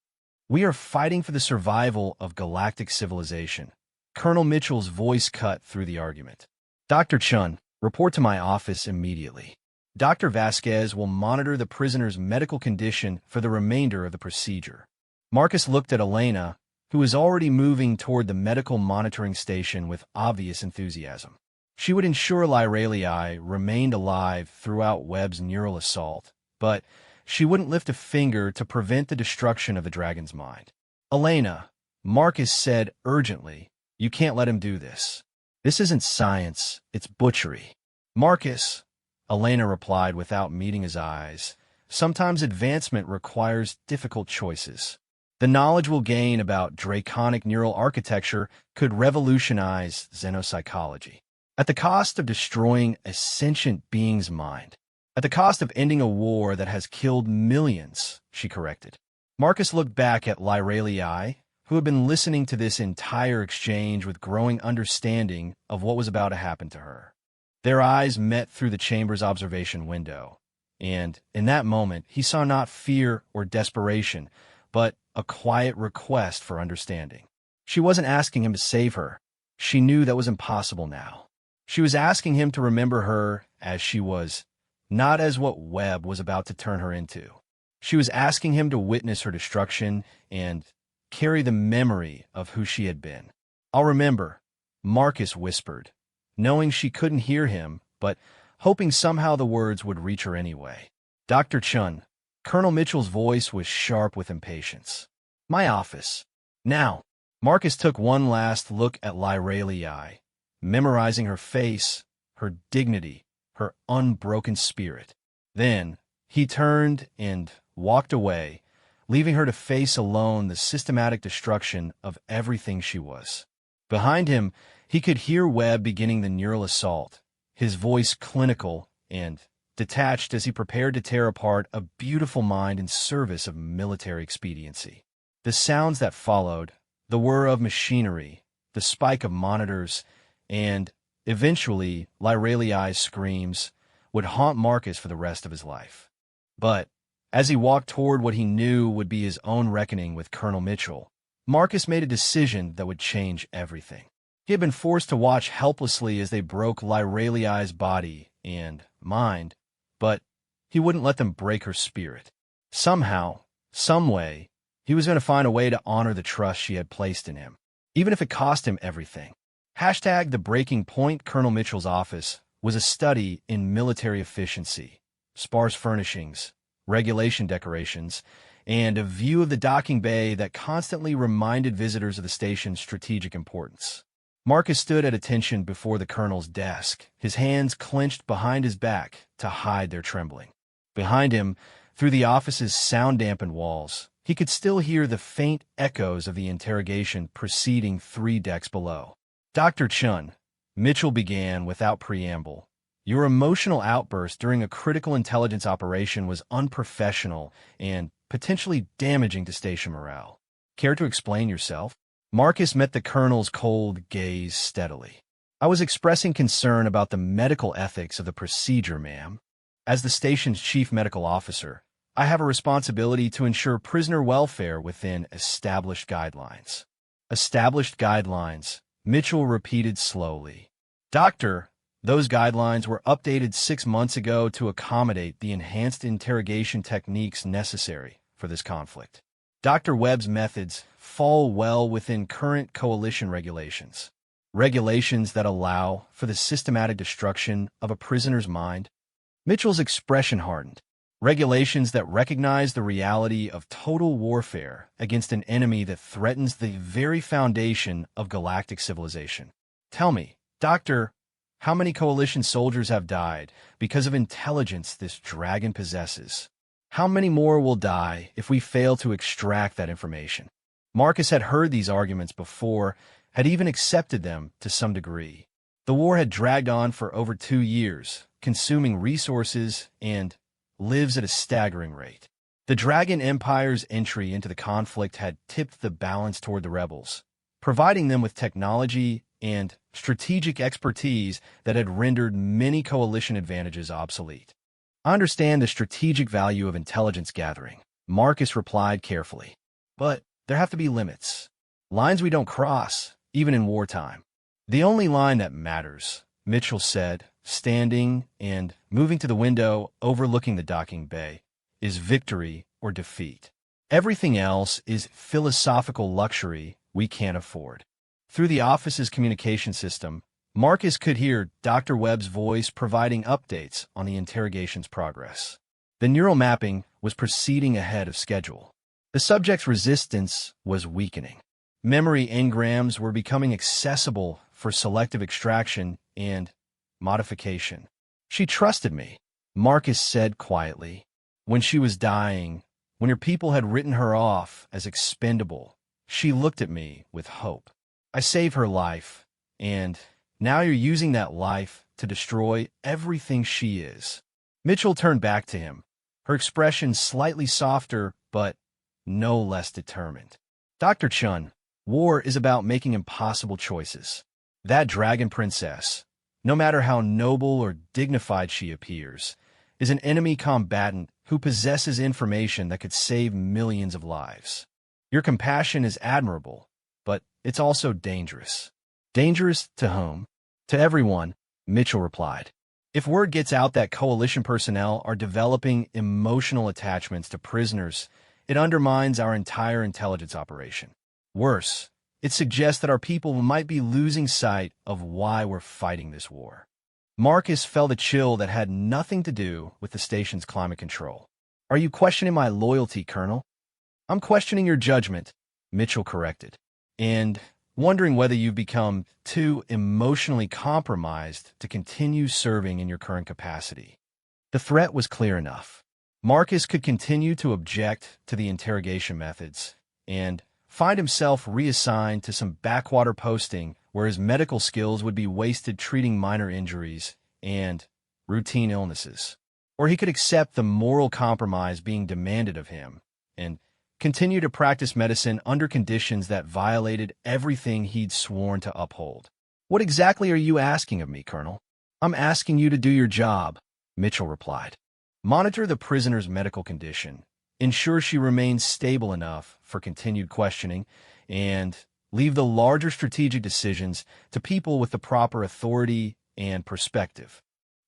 We are fighting for the survival of galactic civilization. Colonel Mitchell's voice cut through the argument. Dr. Chun, report to my office immediately. Dr. Vasquez will monitor the prisoner's medical condition for the remainder of the procedure. Marcus looked at Elena, who was already moving toward the medical monitoring station with obvious enthusiasm. She would ensure Lyraliai remained alive throughout Webb's neural assault, but she wouldn't lift a finger to prevent the destruction of the dragon's mind. Elena, Marcus said urgently, you can't let him do this. This isn't science, it's butchery. Marcus, Elena replied without meeting his eyes, sometimes advancement requires difficult choices. The knowledge we'll gain about draconic neural architecture could revolutionize xenopsychology. At the cost of destroying a sentient being's mind. At the cost of ending a war that has killed millions, she corrected. Marcus looked back at Lyraliai, who had been listening to this entire exchange with growing understanding of what was about to happen to her. Their eyes met through the chamber's observation window, and in that moment he saw not fear or desperation, but a quiet request for understanding. She wasn't asking him to save her. She knew that was impossible now. She was asking him to remember her as she was, not as what Webb was about to turn her into. She was asking him to witness her destruction and carry the memory of who she had been. I'll remember, Marcus whispered, knowing she couldn't hear him, but hoping somehow the words would reach her anyway. Dr. Chun, Colonel Mitchell's voice was sharp with impatience. My office. Now. Marcus took one last look at Lyralii, memorizing her face, her dignity, her unbroken spirit. Then he turned and walked away, leaving her to face alone the systematic destruction of everything she was. Behind him, he could hear Webb beginning the neural assault, his voice clinical and detached as he prepared to tear apart a beautiful mind in service of military expediency. The sounds that followed, the whir of machinery, the spike of monitors, and, eventually, Lyralii's screams, would haunt Marcus for the rest of his life. But, as he walked toward what he knew would be his own reckoning with Colonel Mitchell, Marcus made a decision that would change everything. He had been forced to watch helplessly as they broke Lyralii's body and mind, but he wouldn't let them break her spirit. Somehow, someway, he was going to find a way to honor the trust she had placed in him, even if it cost him everything. Hashtag the breaking point. Colonel Mitchell's office was a study in military efficiency, sparse furnishings, regulation decorations, and a view of the docking bay that constantly reminded visitors of the station's strategic importance. Marcus stood at attention before the colonel's desk, his hands clenched behind his back to hide their trembling. Behind him, through the office's sound-dampened walls, he could still hear the faint echoes of the interrogation proceeding 3 decks below. "Dr. Chun," Mitchell began without preamble, "your emotional outburst during a critical intelligence operation was unprofessional and potentially damaging to station morale. Care to explain yourself?" Marcus met the colonel's cold gaze steadily. "I was expressing concern about the medical ethics of the procedure, ma'am. As the station's chief medical officer, I have a responsibility to ensure prisoner welfare within established guidelines." "Established guidelines," Mitchell repeated slowly. "Doctor, those guidelines were updated 6 months ago to accommodate the enhanced interrogation techniques necessary for this conflict. Dr. Webb's methods fall well within current coalition regulations, regulations that allow for the systematic destruction of a prisoner's mind." Mitchell's expression hardened. "Regulations that recognize the reality of total warfare against an enemy that threatens the very foundation of galactic civilization. Tell me, Doctor, how many coalition soldiers have died because of intelligence this dragon possesses? How many more will die if we fail to extract that information?" Marcus had heard these arguments before, had even accepted them to some degree. The war had dragged on for over 2 years, consuming resources and lives at a staggering rate. The Dragon Empire's entry into the conflict had tipped the balance toward the rebels, providing them with technology and strategic expertise that had rendered many coalition advantages obsolete. "I understand the strategic value of intelligence gathering," Marcus replied carefully. "But there have to be limits. Lines we don't cross, even in wartime." "The only line that matters," Mitchell said, standing and moving to the window overlooking the docking bay, "is victory or defeat. Everything else is philosophical luxury we can't afford." Through the office's communication system, Marcus could hear Dr. Webb's voice providing updates on the interrogation's progress. The neural mapping was proceeding ahead of schedule. The subject's resistance was weakening. Memory engrams were becoming accessible for selective extraction and modification. "She trusted me," Marcus said quietly. "When she was dying, when your people had written her off as expendable, she looked at me with hope. I saved her life, and now you're using that life to destroy everything she is." Mitchell turned back to him, her expression slightly softer but no less determined. "Dr. Chun, war is about making impossible choices. That dragon princess, no matter how noble or dignified she appears, is an enemy combatant who possesses information that could save millions of lives. Your compassion is admirable, but it's also dangerous." "Dangerous to whom?" "To everyone," Mitchell replied. "If word gets out that coalition personnel are developing emotional attachments to prisoners, it undermines our entire intelligence operation. Worse, it suggests that our people might be losing sight of why we're fighting this war." Marcus felt a chill that had nothing to do with the station's climate control. "Are you questioning my loyalty, Colonel?" "I'm questioning your judgment," Mitchell corrected. and wondering whether you've become too emotionally compromised to continue serving in your current capacity. The threat was clear enough. Marcus could continue to object to the interrogation methods and find himself reassigned to some backwater posting where his medical skills would be wasted treating minor injuries and routine illnesses. Or he could accept the moral compromise being demanded of him and continue to practice medicine under conditions that violated everything he'd sworn to uphold. "What exactly are you asking of me, Colonel?" "I'm asking you to do your job," Mitchell replied. "Monitor the prisoner's medical condition, ensure she remains stable enough for continued questioning, and leave the larger strategic decisions to people with the proper authority and perspective."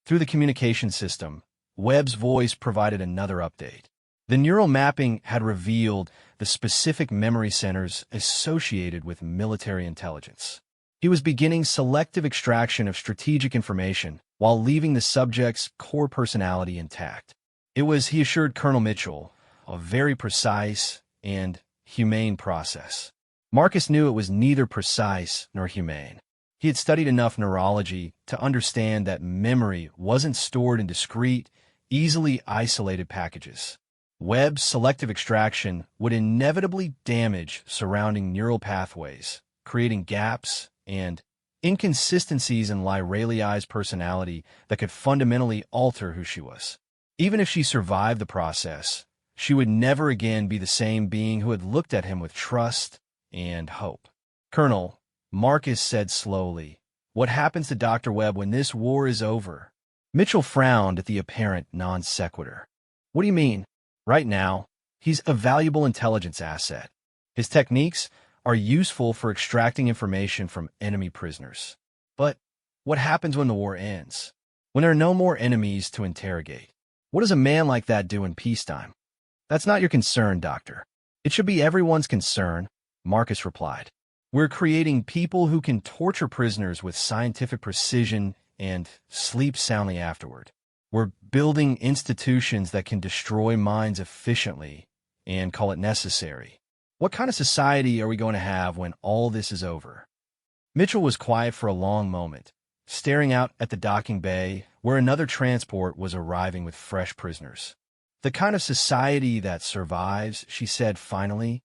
Through the communication system, Webb's voice provided another update. The neural mapping had revealed the specific memory centers associated with military intelligence. He was beginning selective extraction of strategic information while leaving the subject's core personality intact. It was, he assured Colonel Mitchell, a very precise and humane process. Marcus knew it was neither precise nor humane. He had studied enough neurology to understand that memory wasn't stored in discrete, easily isolated packages. Webb's selective extraction would inevitably damage surrounding neural pathways, creating gaps and inconsistencies in Lyraliai's personality that could fundamentally alter who she was. Even if she survived the process, she would never again be the same being who had looked at him with trust and hope. "Colonel," Marcus said slowly, "what happens to Dr. Webb when this war is over?" Mitchell frowned at the apparent non sequitur. "What do you mean?" "Right now, he's a valuable intelligence asset. His techniques are useful for extracting information from enemy prisoners. But what happens when the war ends? When there are no more enemies to interrogate? What does a man like that do in peacetime?" "That's not your concern, Doctor. It should be everyone's concern," Marcus replied. "We're creating people who can torture prisoners with scientific precision and sleep soundly afterward. We're building institutions that can destroy minds efficiently and call it necessary. What kind of society are we going to have when all this is over?" Mitchell was quiet for a long moment, staring out at the docking bay where another transport was arriving with fresh prisoners. "The kind of society that survives," she said finally.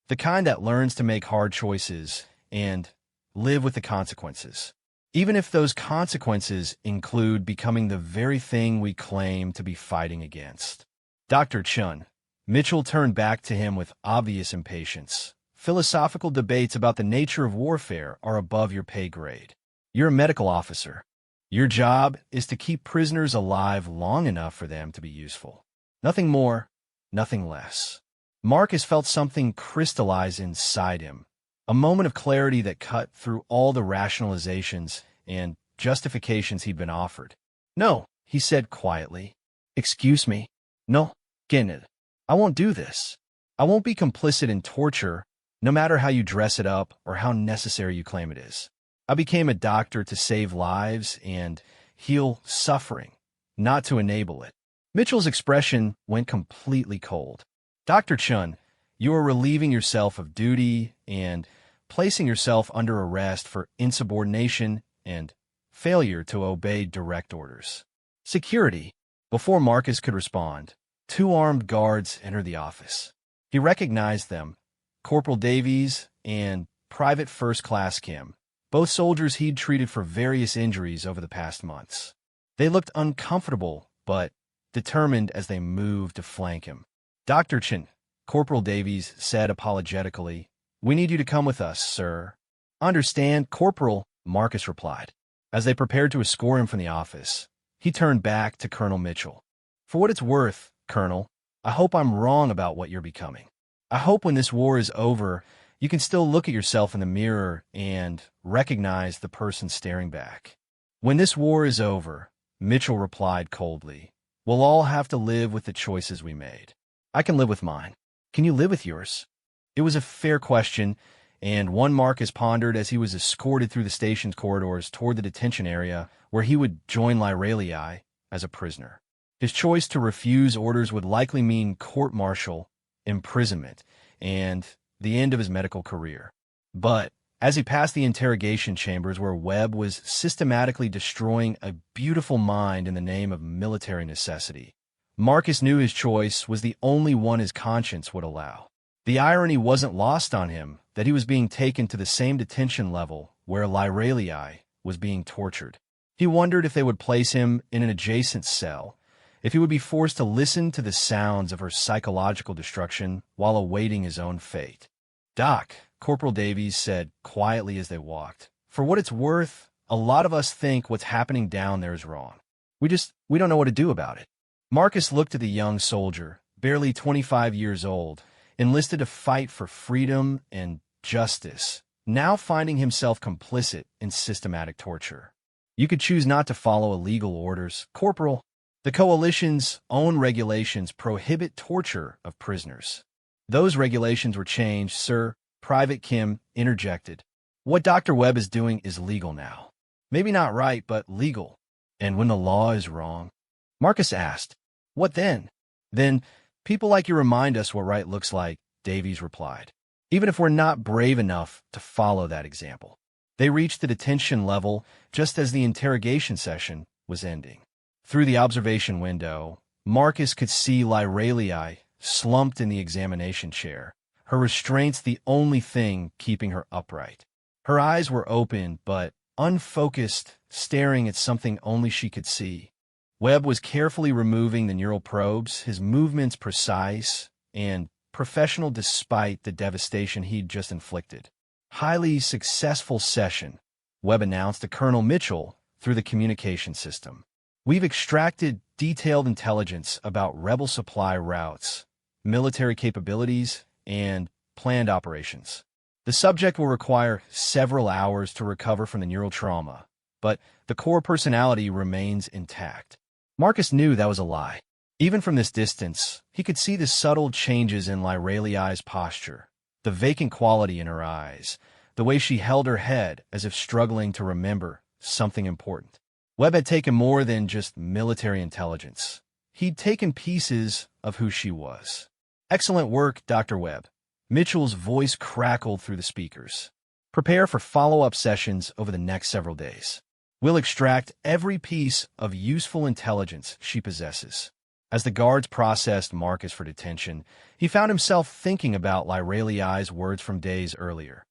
"The kind that learns to make hard choices and live with the consequences. Even if those consequences include becoming the very thing we claim to be fighting against." "Dr. Chun," Mitchell turned back to him with obvious impatience, "philosophical debates about the nature of warfare are above your pay grade. You're a medical officer. Your job is to keep prisoners alive long enough for them to be useful. Nothing more, nothing less." Marcus felt something crystallize inside him, a moment of clarity that cut through all the rationalizations and justifications he'd been offered. "No," he said quietly. "Excuse me. No, Kenneth. I won't do this. I won't be complicit in torture, no matter how you dress it up or how necessary you claim it is. I became a doctor to save lives and heal suffering, not to enable it." Mitchell's expression went completely cold. "Dr. Chun, you are relieving yourself of duty and placing yourself under arrest for insubordination and failure to obey direct orders." "Security." Before Marcus could respond, 2 armed guards entered the office. He recognized them, Corporal Davies and Private First Class Kim, both soldiers he'd treated for various injuries over the past months. They looked uncomfortable, but determined as they moved to flank him. "Dr. Chin," Corporal Davies said apologetically, "we need you to come with us, sir." "Understand, Corporal," Marcus replied. As they prepared to escort him from the office, he turned back to Colonel Mitchell. "For what it's worth, Colonel, I hope I'm wrong about what you're becoming. I hope when this war is over, you can still look at yourself in the mirror and recognize the person staring back." "When this war is over," Mitchell replied coldly, "we'll all have to live with the choices we made. I can live with mine. Can you live with yours?" It was a fair question, and one Marcus pondered as he was escorted through the station's corridors toward the detention area where he would join Lyraliai as a prisoner. His choice to refuse orders would likely mean court-martial, imprisonment, and the end of his medical career. But as he passed the interrogation chambers where Webb was systematically destroying a beautiful mind in the name of military necessity, Marcus knew his choice was the only one his conscience would allow. The irony wasn't lost on him that he was being taken to the same detention level where Lyralii was being tortured. He wondered if they would place him in an adjacent cell, if he would be forced to listen to the sounds of her psychological destruction while awaiting his own fate. "Doc," Corporal Davies said quietly as they walked, "for what it's worth, a lot of us think what's happening down there is wrong. We don't know what to do about it." Marcus looked at the young soldier, barely 25 years old, enlisted to fight for freedom and justice, now finding himself complicit in systematic torture. "You could choose not to follow illegal orders, Corporal. The Coalition's own regulations prohibit torture of prisoners." "Those regulations were changed, sir," Private Kim interjected. "What Dr. Webb is doing is legal now. Maybe not right, but legal." "And when the law is wrong?" Marcus asked. "What then?" "Then people like you remind us what right looks like," Davies replied, "even if we're not brave enough to follow that example." They reached the detention level just as the interrogation session was ending. Through the observation window, Marcus could see Lyralii slumped in the examination chair, her restraints the only thing keeping her upright. Her eyes were open but unfocused, staring at something only she could see. Webb was carefully removing the neural probes, his movements precise and professional despite the devastation he'd just inflicted. "Highly successful session," Webb announced to Colonel Mitchell through the communication system. "We've extracted detailed intelligence about rebel supply routes, military capabilities, and planned operations. The subject will require several hours to recover from the neural trauma, but the core personality remains intact." Marcus knew that was a lie. Even from this distance, he could see the subtle changes in Lyralii's posture, the vacant quality in her eyes, the way she held her head as if struggling to remember something important. Webb had taken more than just military intelligence. He'd taken pieces of who she was. "Excellent work, Dr. Webb." Mitchell's voice crackled through the speakers. "Prepare for follow-up sessions over the next several days. We'll extract every piece of useful intelligence she possesses." As the guards processed Marcus for detention, he found himself thinking about Lyralii's words from days earlier.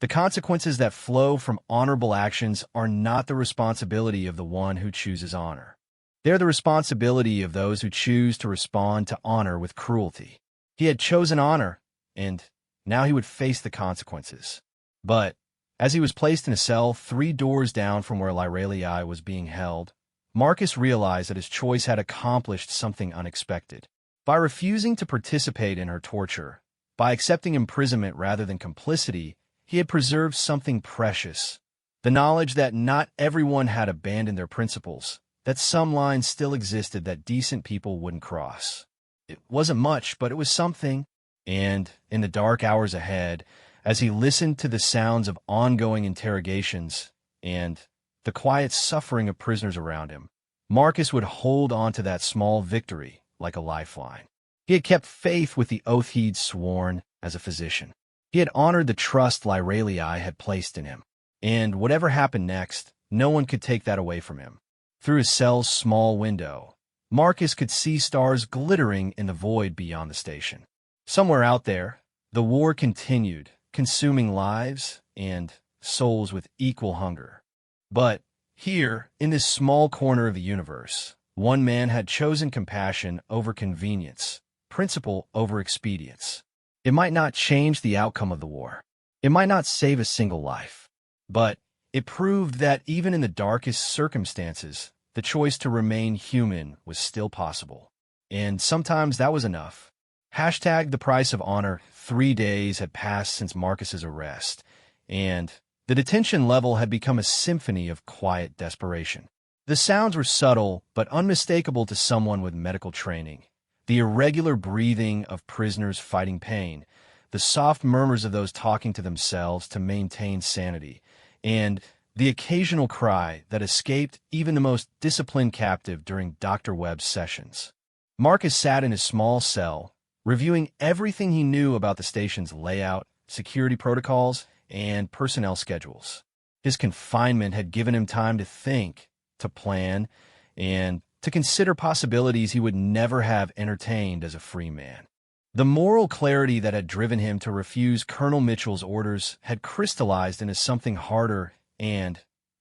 The consequences that flow from honorable actions are not the responsibility of the one who chooses honor. They're the responsibility of those who choose to respond to honor with cruelty. He had chosen honor, and now he would face the consequences. But as he was placed in a cell 3 doors down from where Lyralii was being held, Marcus realized that his choice had accomplished something unexpected. By refusing to participate in her torture, by accepting imprisonment rather than complicity, he had preserved something precious. The knowledge that not everyone had abandoned their principles, that some lines still existed that decent people wouldn't cross. It wasn't much, but it was something. And in the dark hours ahead, as he listened to the sounds of ongoing interrogations and the quiet suffering of prisoners around him, Marcus would hold on to that small victory like a lifeline. He had kept faith with the oath he'd sworn as a physician. He had honored the trust Lyralii had placed in him. And whatever happened next, no one could take that away from him. Through his cell's small window, Marcus could see stars glittering in the void beyond the station. Somewhere out there, the war continued, consuming lives and souls with equal hunger. But here, in this small corner of the universe, one man had chosen compassion over convenience, principle over expedience. It might not change the outcome of the war. It might not save a single life. But it proved that even in the darkest circumstances, the choice to remain human was still possible. And sometimes that was enough. Hashtag the price of honor. 3 days had passed since Marcus's arrest, and the detention level had become a symphony of quiet desperation. The sounds were subtle but unmistakable to someone with medical training. The irregular breathing of prisoners fighting pain, the soft murmurs of those talking to themselves to maintain sanity, and the occasional cry that escaped even the most disciplined captive during Dr. Webb's sessions. Marcus sat in his small cell, reviewing everything he knew about the station's layout, security protocols, and personnel schedules. His confinement had given him time to think, to plan, and to consider possibilities he would never have entertained as a free man. The moral clarity that had driven him to refuse Colonel Mitchell's orders had crystallized into something harder and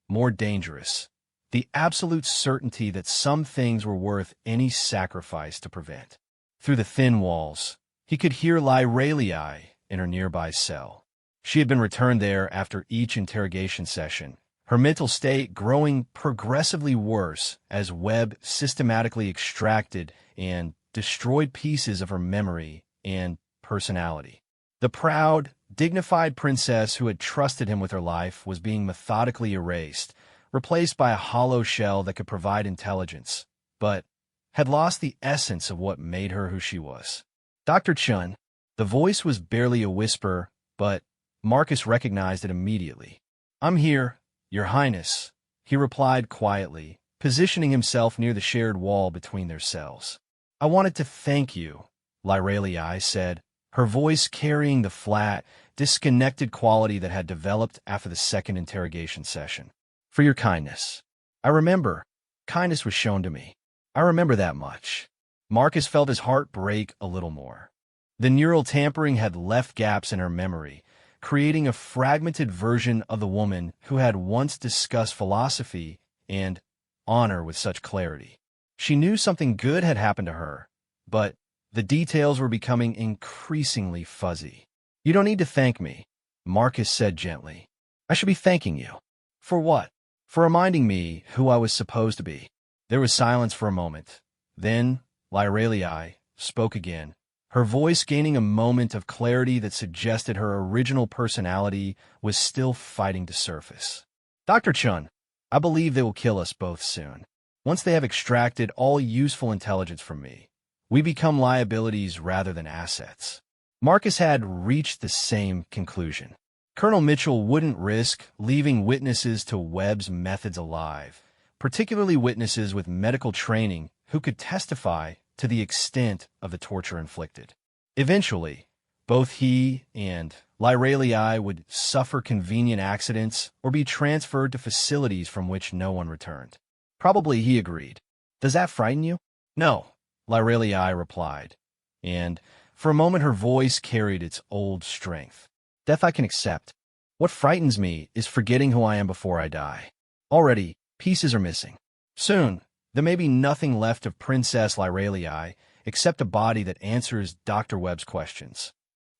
more dangerous: the absolute certainty that some things were worth any sacrifice to prevent. Through the thin walls, he could hear Lyralii in her nearby cell. She had been returned there after each interrogation session, her mental state growing progressively worse as Webb systematically extracted and destroyed pieces of her memory and personality. The proud, dignified princess who had trusted him with her life was being methodically erased, replaced by a hollow shell that could provide intelligence, but had lost the essence of what made her who she was. Dr. Chun. The voice was barely a whisper, but Marcus recognized it immediately. "I'm here, Your Highness," he replied quietly, positioning himself near the shared wall between their cells. "I wanted to thank you," Lyralii said, her voice carrying the flat, disconnected quality that had developed after the second interrogation session. "For your kindness. I remember. Kindness was shown to me. I remember that much." Marcus felt his heart break a little more. The neural tampering had left gaps in her memory, creating a fragmented version of the woman who had once discussed philosophy and honor with such clarity. She knew something good had happened to her, but the details were becoming increasingly fuzzy. "You don't need to thank me," Marcus said gently. "I should be thanking you." "For what?" "For reminding me who I was supposed to be." There was silence for a moment. Then Lyralii spoke again, her voice gaining a moment of clarity that suggested her original personality was still fighting to surface. "Dr. Chun, I believe they will kill us both soon. Once they have extracted all useful intelligence from me, we become liabilities rather than assets." Marcus had reached the same conclusion. Colonel Mitchell wouldn't risk leaving witnesses to Webb's methods alive, particularly witnesses with medical training who could testify to the extent of the torture inflicted. Eventually, both he and Lyralii would suffer convenient accidents or be transferred to facilities from which no one returned. Probably, he agreed. "Does that frighten you?" "No," Lyralii replied, and for a moment her voice carried its old strength. "Death I can accept. What frightens me is forgetting who I am before I die. Already, pieces are missing. Soon, there may be nothing left of Princess Lyralii except a body that answers Dr. Webb's questions."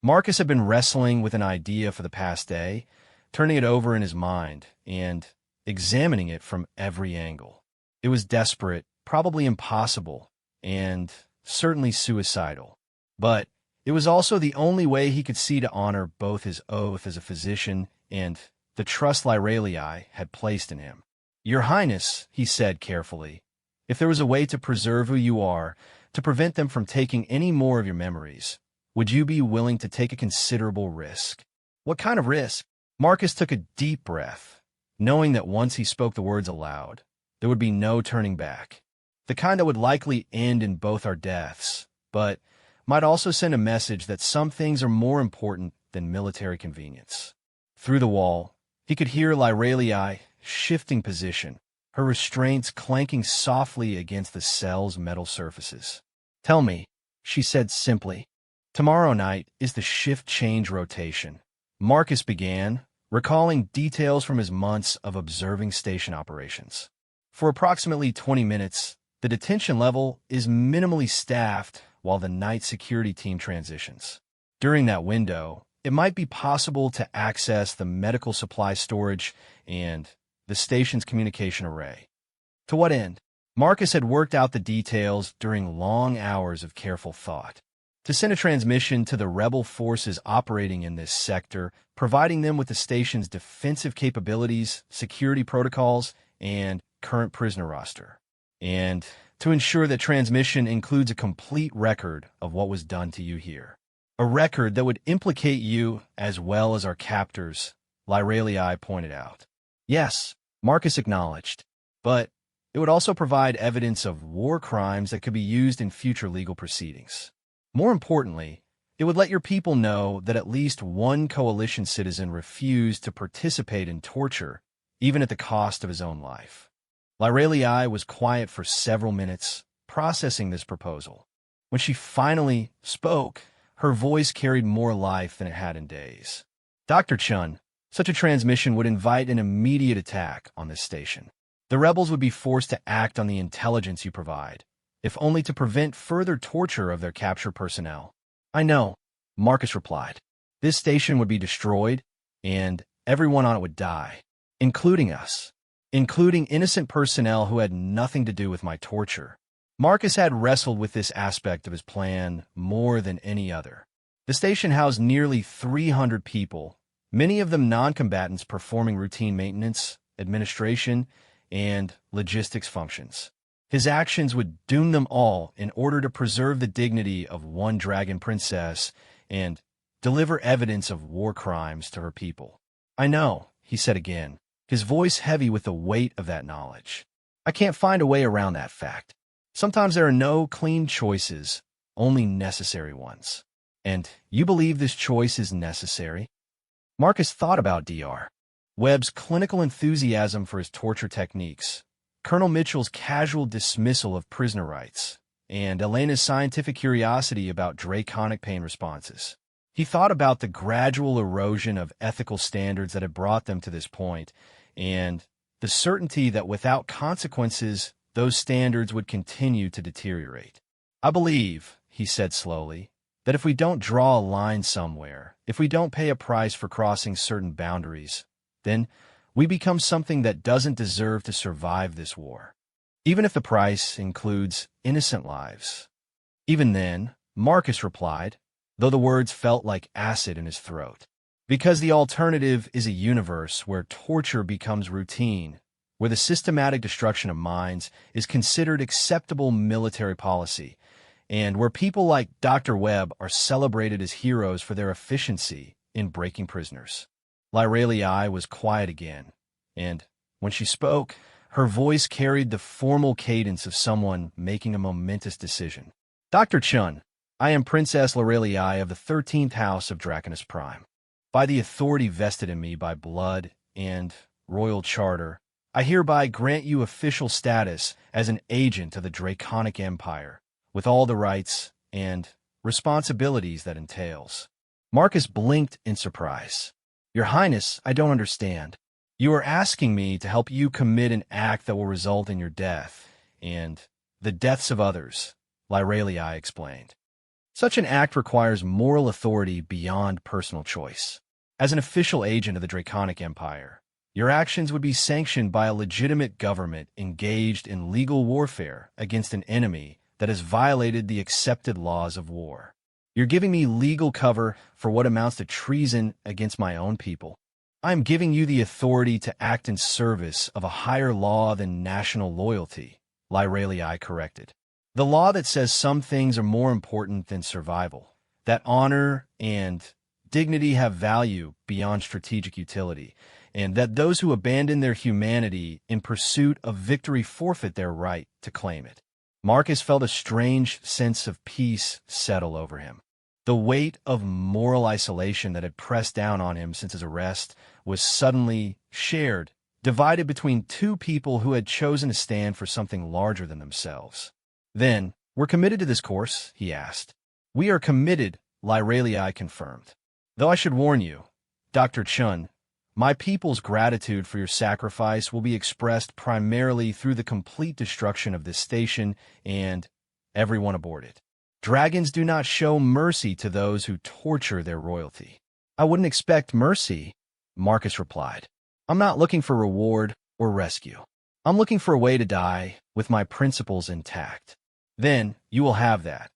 Marcus had been wrestling with an idea for the past day, turning it over in his mind and examining it from every angle. It was desperate, probably impossible, and certainly suicidal. But it was also the only way he could see to honor both his oath as a physician and the trust Lyralii had placed in him. "Your Highness," he said carefully, "if there was a way to preserve who you are, to prevent them from taking any more of your memories, would you be willing to take a considerable risk?" "What kind of risk?" Marcus took a deep breath, knowing that once he spoke the words aloud, there would be no turning back. The kind that would likely end in both our deaths, but might also send a message that some things are more important than military convenience. Through the wall, he could hear Lyralii shifting position, her restraints clanking softly against the cell's metal surfaces. "Tell me," she said simply. "Tomorrow night is the shift change rotation." Marcus began, recalling details from his months of observing station operations. For approximately 20 minutes, the detention level is minimally staffed while the night security team transitions. During that window, it might be possible to access the medical supply storage and the station's communication array. To what end? Marcus had worked out the details during long hours of careful thought. To send a transmission to the rebel forces operating in this sector, providing them with the station's defensive capabilities, security protocols, and current prisoner roster. And to ensure that transmission includes a complete record of what was done to you here. A record that would implicate you as well as our captors, Lyralii pointed out. Yes, Marcus acknowledged, but it would also provide evidence of war crimes that could be used in future legal proceedings. More importantly, It would let your people know that at least one coalition citizen refused to participate in torture, even at the cost of his own life. Lyralii was quiet for several minutes, processing this proposal. When she finally spoke, her voice carried more life than it had in days. Dr. Chun, such a transmission would invite an immediate attack on this station. The rebels would be forced to act on the intelligence you provide, if only to prevent further torture of their captured personnel. I know, Marcus replied. This station would be destroyed, and everyone on it would die, including us, including innocent personnel who had nothing to do with my torture. Marcus had wrestled with this aspect of his plan more than any other. The station housed nearly 300 people, many of them non-combatants performing routine maintenance, administration, and logistics functions. His actions would doom them all in order to preserve the dignity of one dragon princess and deliver evidence of war crimes to her people. I know, he said again, his voice heavy with the weight of that knowledge. I can't find a way around that fact. Sometimes there are no clean choices, only necessary ones. And you believe this choice is necessary? Marcus thought about Dr. Webb's clinical enthusiasm for his torture techniques, Colonel Mitchell's casual dismissal of prisoner rights, and Elena's scientific curiosity about draconic pain responses. He thought about the gradual erosion of ethical standards that had brought them to this point, and the certainty that without consequences, those standards would continue to deteriorate. I believe, he said slowly, that if we don't draw a line somewhere, if we don't pay a price for crossing certain boundaries, then we become something that doesn't deserve to survive this war, even if the price includes innocent lives. Even then, Marcus replied, though the words felt like acid in his throat, because the alternative is a universe where torture becomes routine, where the systematic destruction of minds is considered acceptable military policy, and where people like Dr. Webb are celebrated as heroes for their efficiency in breaking prisoners. Lyralii was quiet again, and when she spoke, her voice carried the formal cadence of someone making a momentous decision. Dr. Chun, I am Princess Lyralii of the 13th House of Draconus Prime. By the authority vested in me by blood and royal charter, I hereby grant you official status as an agent of the Draconic Empire, with all the rights and responsibilities that entails. Marcus blinked in surprise. Your Highness, I don't understand. You are asking me to help you commit an act that will result in your death, and the deaths of others, Lyralii explained. Such an act requires moral authority beyond personal choice. As an official agent of the Draconic Empire, your actions would be sanctioned by a legitimate government engaged in legal warfare against an enemy that has violated the accepted laws of war. You're giving me legal cover for what amounts to treason against my own people. I am giving you the authority to act in service of a higher law than national loyalty, Lyralii corrected. The law that says some things are more important than survival, that honor and dignity have value beyond strategic utility, and that those who abandon their humanity in pursuit of victory forfeit their right to claim it. Marcus felt a strange sense of peace settle over him. The weight of moral isolation that had pressed down on him since his arrest was suddenly shared, divided between two people who had chosen to stand for something larger than themselves. Then, we're committed to this course, he asked. We are committed, Lyralii confirmed. Though I should warn you, Dr. Chun, my people's gratitude for your sacrifice will be expressed primarily through the complete destruction of this station and everyone aboard it. Dragons do not show mercy to those who torture their royalty. I wouldn't expect mercy, Marcus replied. I'm not looking for reward or rescue. I'm looking for a way to die with my principles intact. Then you will have that,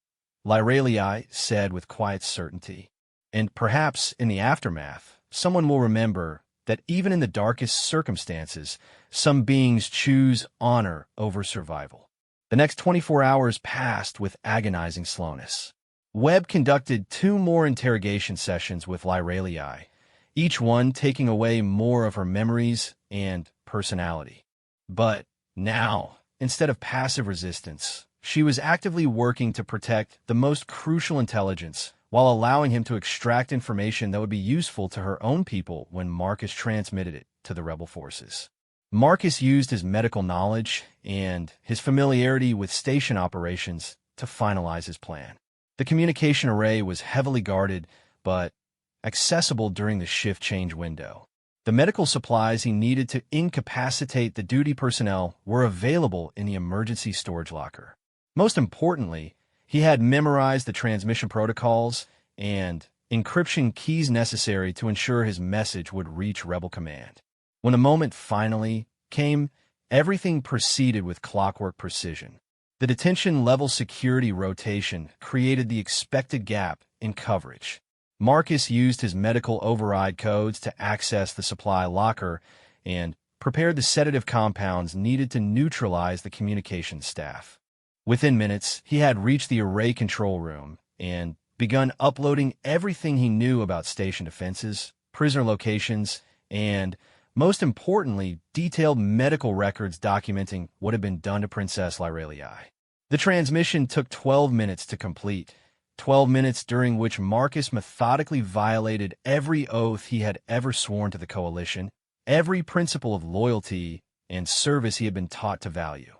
Lyralii said with quiet certainty. And perhaps in the aftermath, someone will remember that even in the darkest circumstances, some beings choose honor over survival. The next 24 hours passed with agonizing slowness. Webb conducted 2 more interrogation sessions with Lyralii, each one taking away more of her memories and personality. But now, instead of passive resistance, she was actively working to protect the most crucial intelligence while allowing him to extract information that would be useful to her own people when Marcus transmitted it to the rebel forces. Marcus used his medical knowledge and his familiarity with station operations to finalize his plan. The communication array was heavily guarded, but accessible during the shift change window. The medical supplies he needed to incapacitate the duty personnel were available in the emergency storage locker. Most importantly, he had memorized the transmission protocols and encryption keys necessary to ensure his message would reach Rebel Command. When the moment finally came, everything proceeded with clockwork precision. The detention level security rotation created the expected gap in coverage. Marcus used his medical override codes to access the supply locker and prepared the sedative compounds needed to neutralize the communications staff. Within minutes, he had reached the array control room and begun uploading everything he knew about station defenses, prisoner locations, and, most importantly, detailed medical records documenting what had been done to Princess Lyralii. The transmission took 12 minutes to complete, 12 minutes during which Marcus methodically violated every oath he had ever sworn to the Coalition, every principle of loyalty and service he had been taught to value.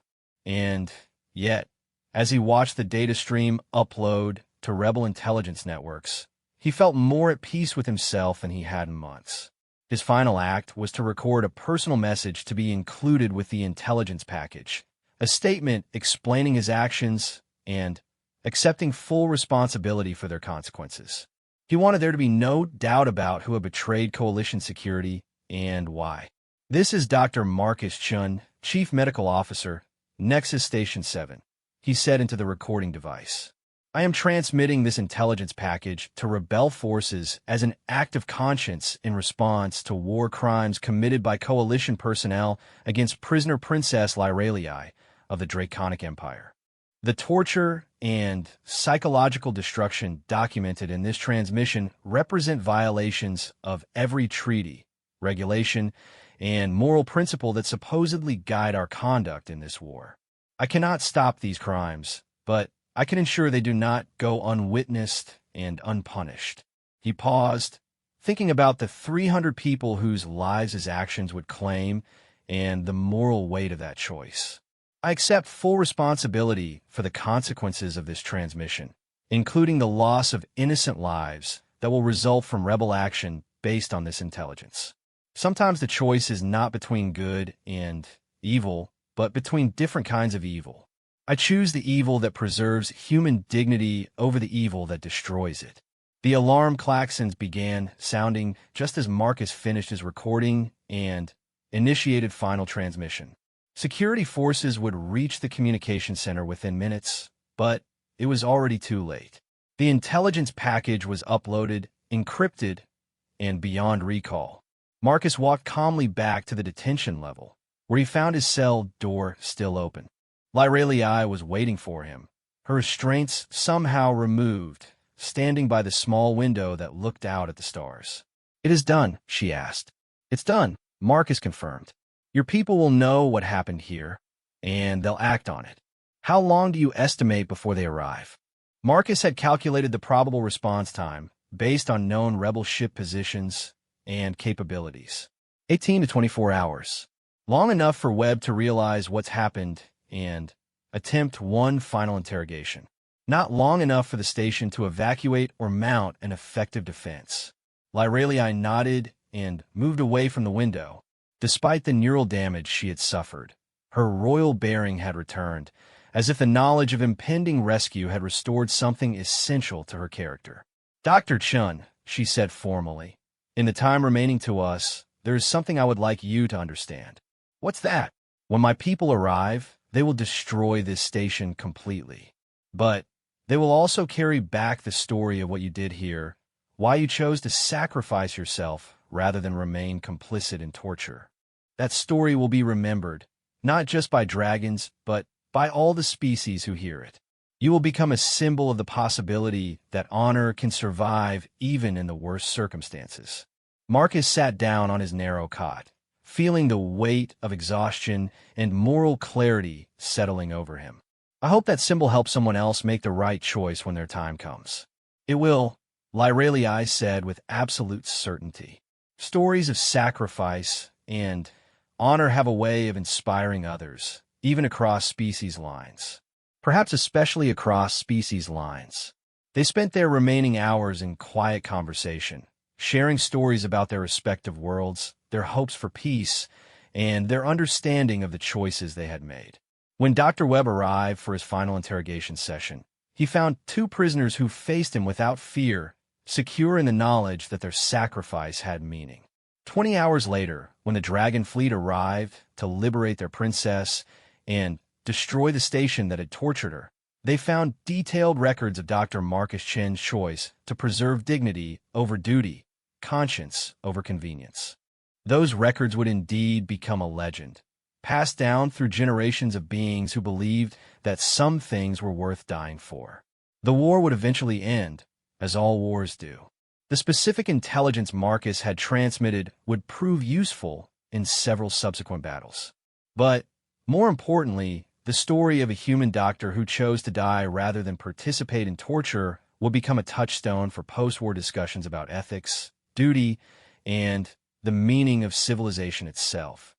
And yet, as he watched the data stream upload to Rebel intelligence networks, he felt more at peace with himself than he had in months. His final act was to record a personal message to be included with the intelligence package, a statement explaining his actions and accepting full responsibility for their consequences. He wanted there to be no doubt about who had betrayed Coalition security and why. "This is Dr. Marcus Chun, Chief Medical Officer, Nexus Station 7. He said into the recording device. "I am transmitting this intelligence package to rebel forces as an act of conscience in response to war crimes committed by Coalition personnel against prisoner Princess Lyralii of the Draconic Empire. The torture and psychological destruction documented in this transmission represent violations of every treaty, regulation, and moral principle that supposedly guide our conduct in this war. I cannot stop these crimes, but I can ensure they do not go unwitnessed and unpunished." He paused, thinking about the 300 people whose lives his actions would claim and the moral weight of that choice. "I accept full responsibility for the consequences of this transmission, including the loss of innocent lives that will result from rebel action based on this intelligence. Sometimes the choice is not between good and evil, but between different kinds of evil. I choose the evil that preserves human dignity over the evil that destroys it." The alarm klaxons began sounding just as Marcus finished his recording and initiated final transmission. Security forces would reach the communication center within minutes, but it was already too late. The intelligence package was uploaded, encrypted, and beyond recall. Marcus walked calmly back to the detention level, where he found his cell door still open. Lyralii was waiting for him, her restraints somehow removed, standing by the small window that looked out at the stars. "It is done," she asked. "It's done," Marcus confirmed. "Your people will know what happened here, and they'll act on it. How long do you estimate before they arrive?" Marcus had calculated the probable response time based on known rebel ship positions and capabilities. 18 to 24 hours. Long enough for Webb to realize what's happened and attempt one final interrogation. Not long enough for the station to evacuate or mount an effective defense. Lyralii nodded and moved away from the window. Despite the neural damage she had suffered, her royal bearing had returned, as if the knowledge of impending rescue had restored something essential to her character. "Dr. Chun," she said formally, "in the time remaining to us, there is something I would like you to understand." "What's that?" "When my people arrive, they will destroy this station completely. But they will also carry back the story of what you did here, why you chose to sacrifice yourself rather than remain complicit in torture. That story will be remembered, not just by dragons, but by all the species who hear it. You will become a symbol of the possibility that honor can survive even in the worst circumstances." Marcus sat down on his narrow cot, feeling the weight of exhaustion and moral clarity settling over him. "I hope that symbol helps someone else make the right choice when their time comes." "It will," Lyralii said with absolute certainty. Stories of sacrifice and honor have a way of inspiring others, even across species lines. Perhaps especially across species lines. They spent their remaining hours in quiet conversation, sharing stories about their respective worlds, their hopes for peace, and their understanding of the choices they had made. When Dr. Webb arrived for his final interrogation session, he found two prisoners who faced him without fear, secure in the knowledge that their sacrifice had meaning. 20 hours later, when the Dragon Fleet arrived to liberate their princess and destroy the station that had tortured her, they found detailed records of Dr. Marcus Chen's choice to preserve dignity over duty, conscience over convenience. Those records would indeed become a legend, passed down through generations of beings who believed that some things were worth dying for. The war would eventually end, as all wars do. The specific intelligence Marcus had transmitted would prove useful in several subsequent battles. But, more importantly, the story of a human doctor who chose to die rather than participate in torture would become a touchstone for post-war discussions about ethics, duty, and the meaning of civilization itself.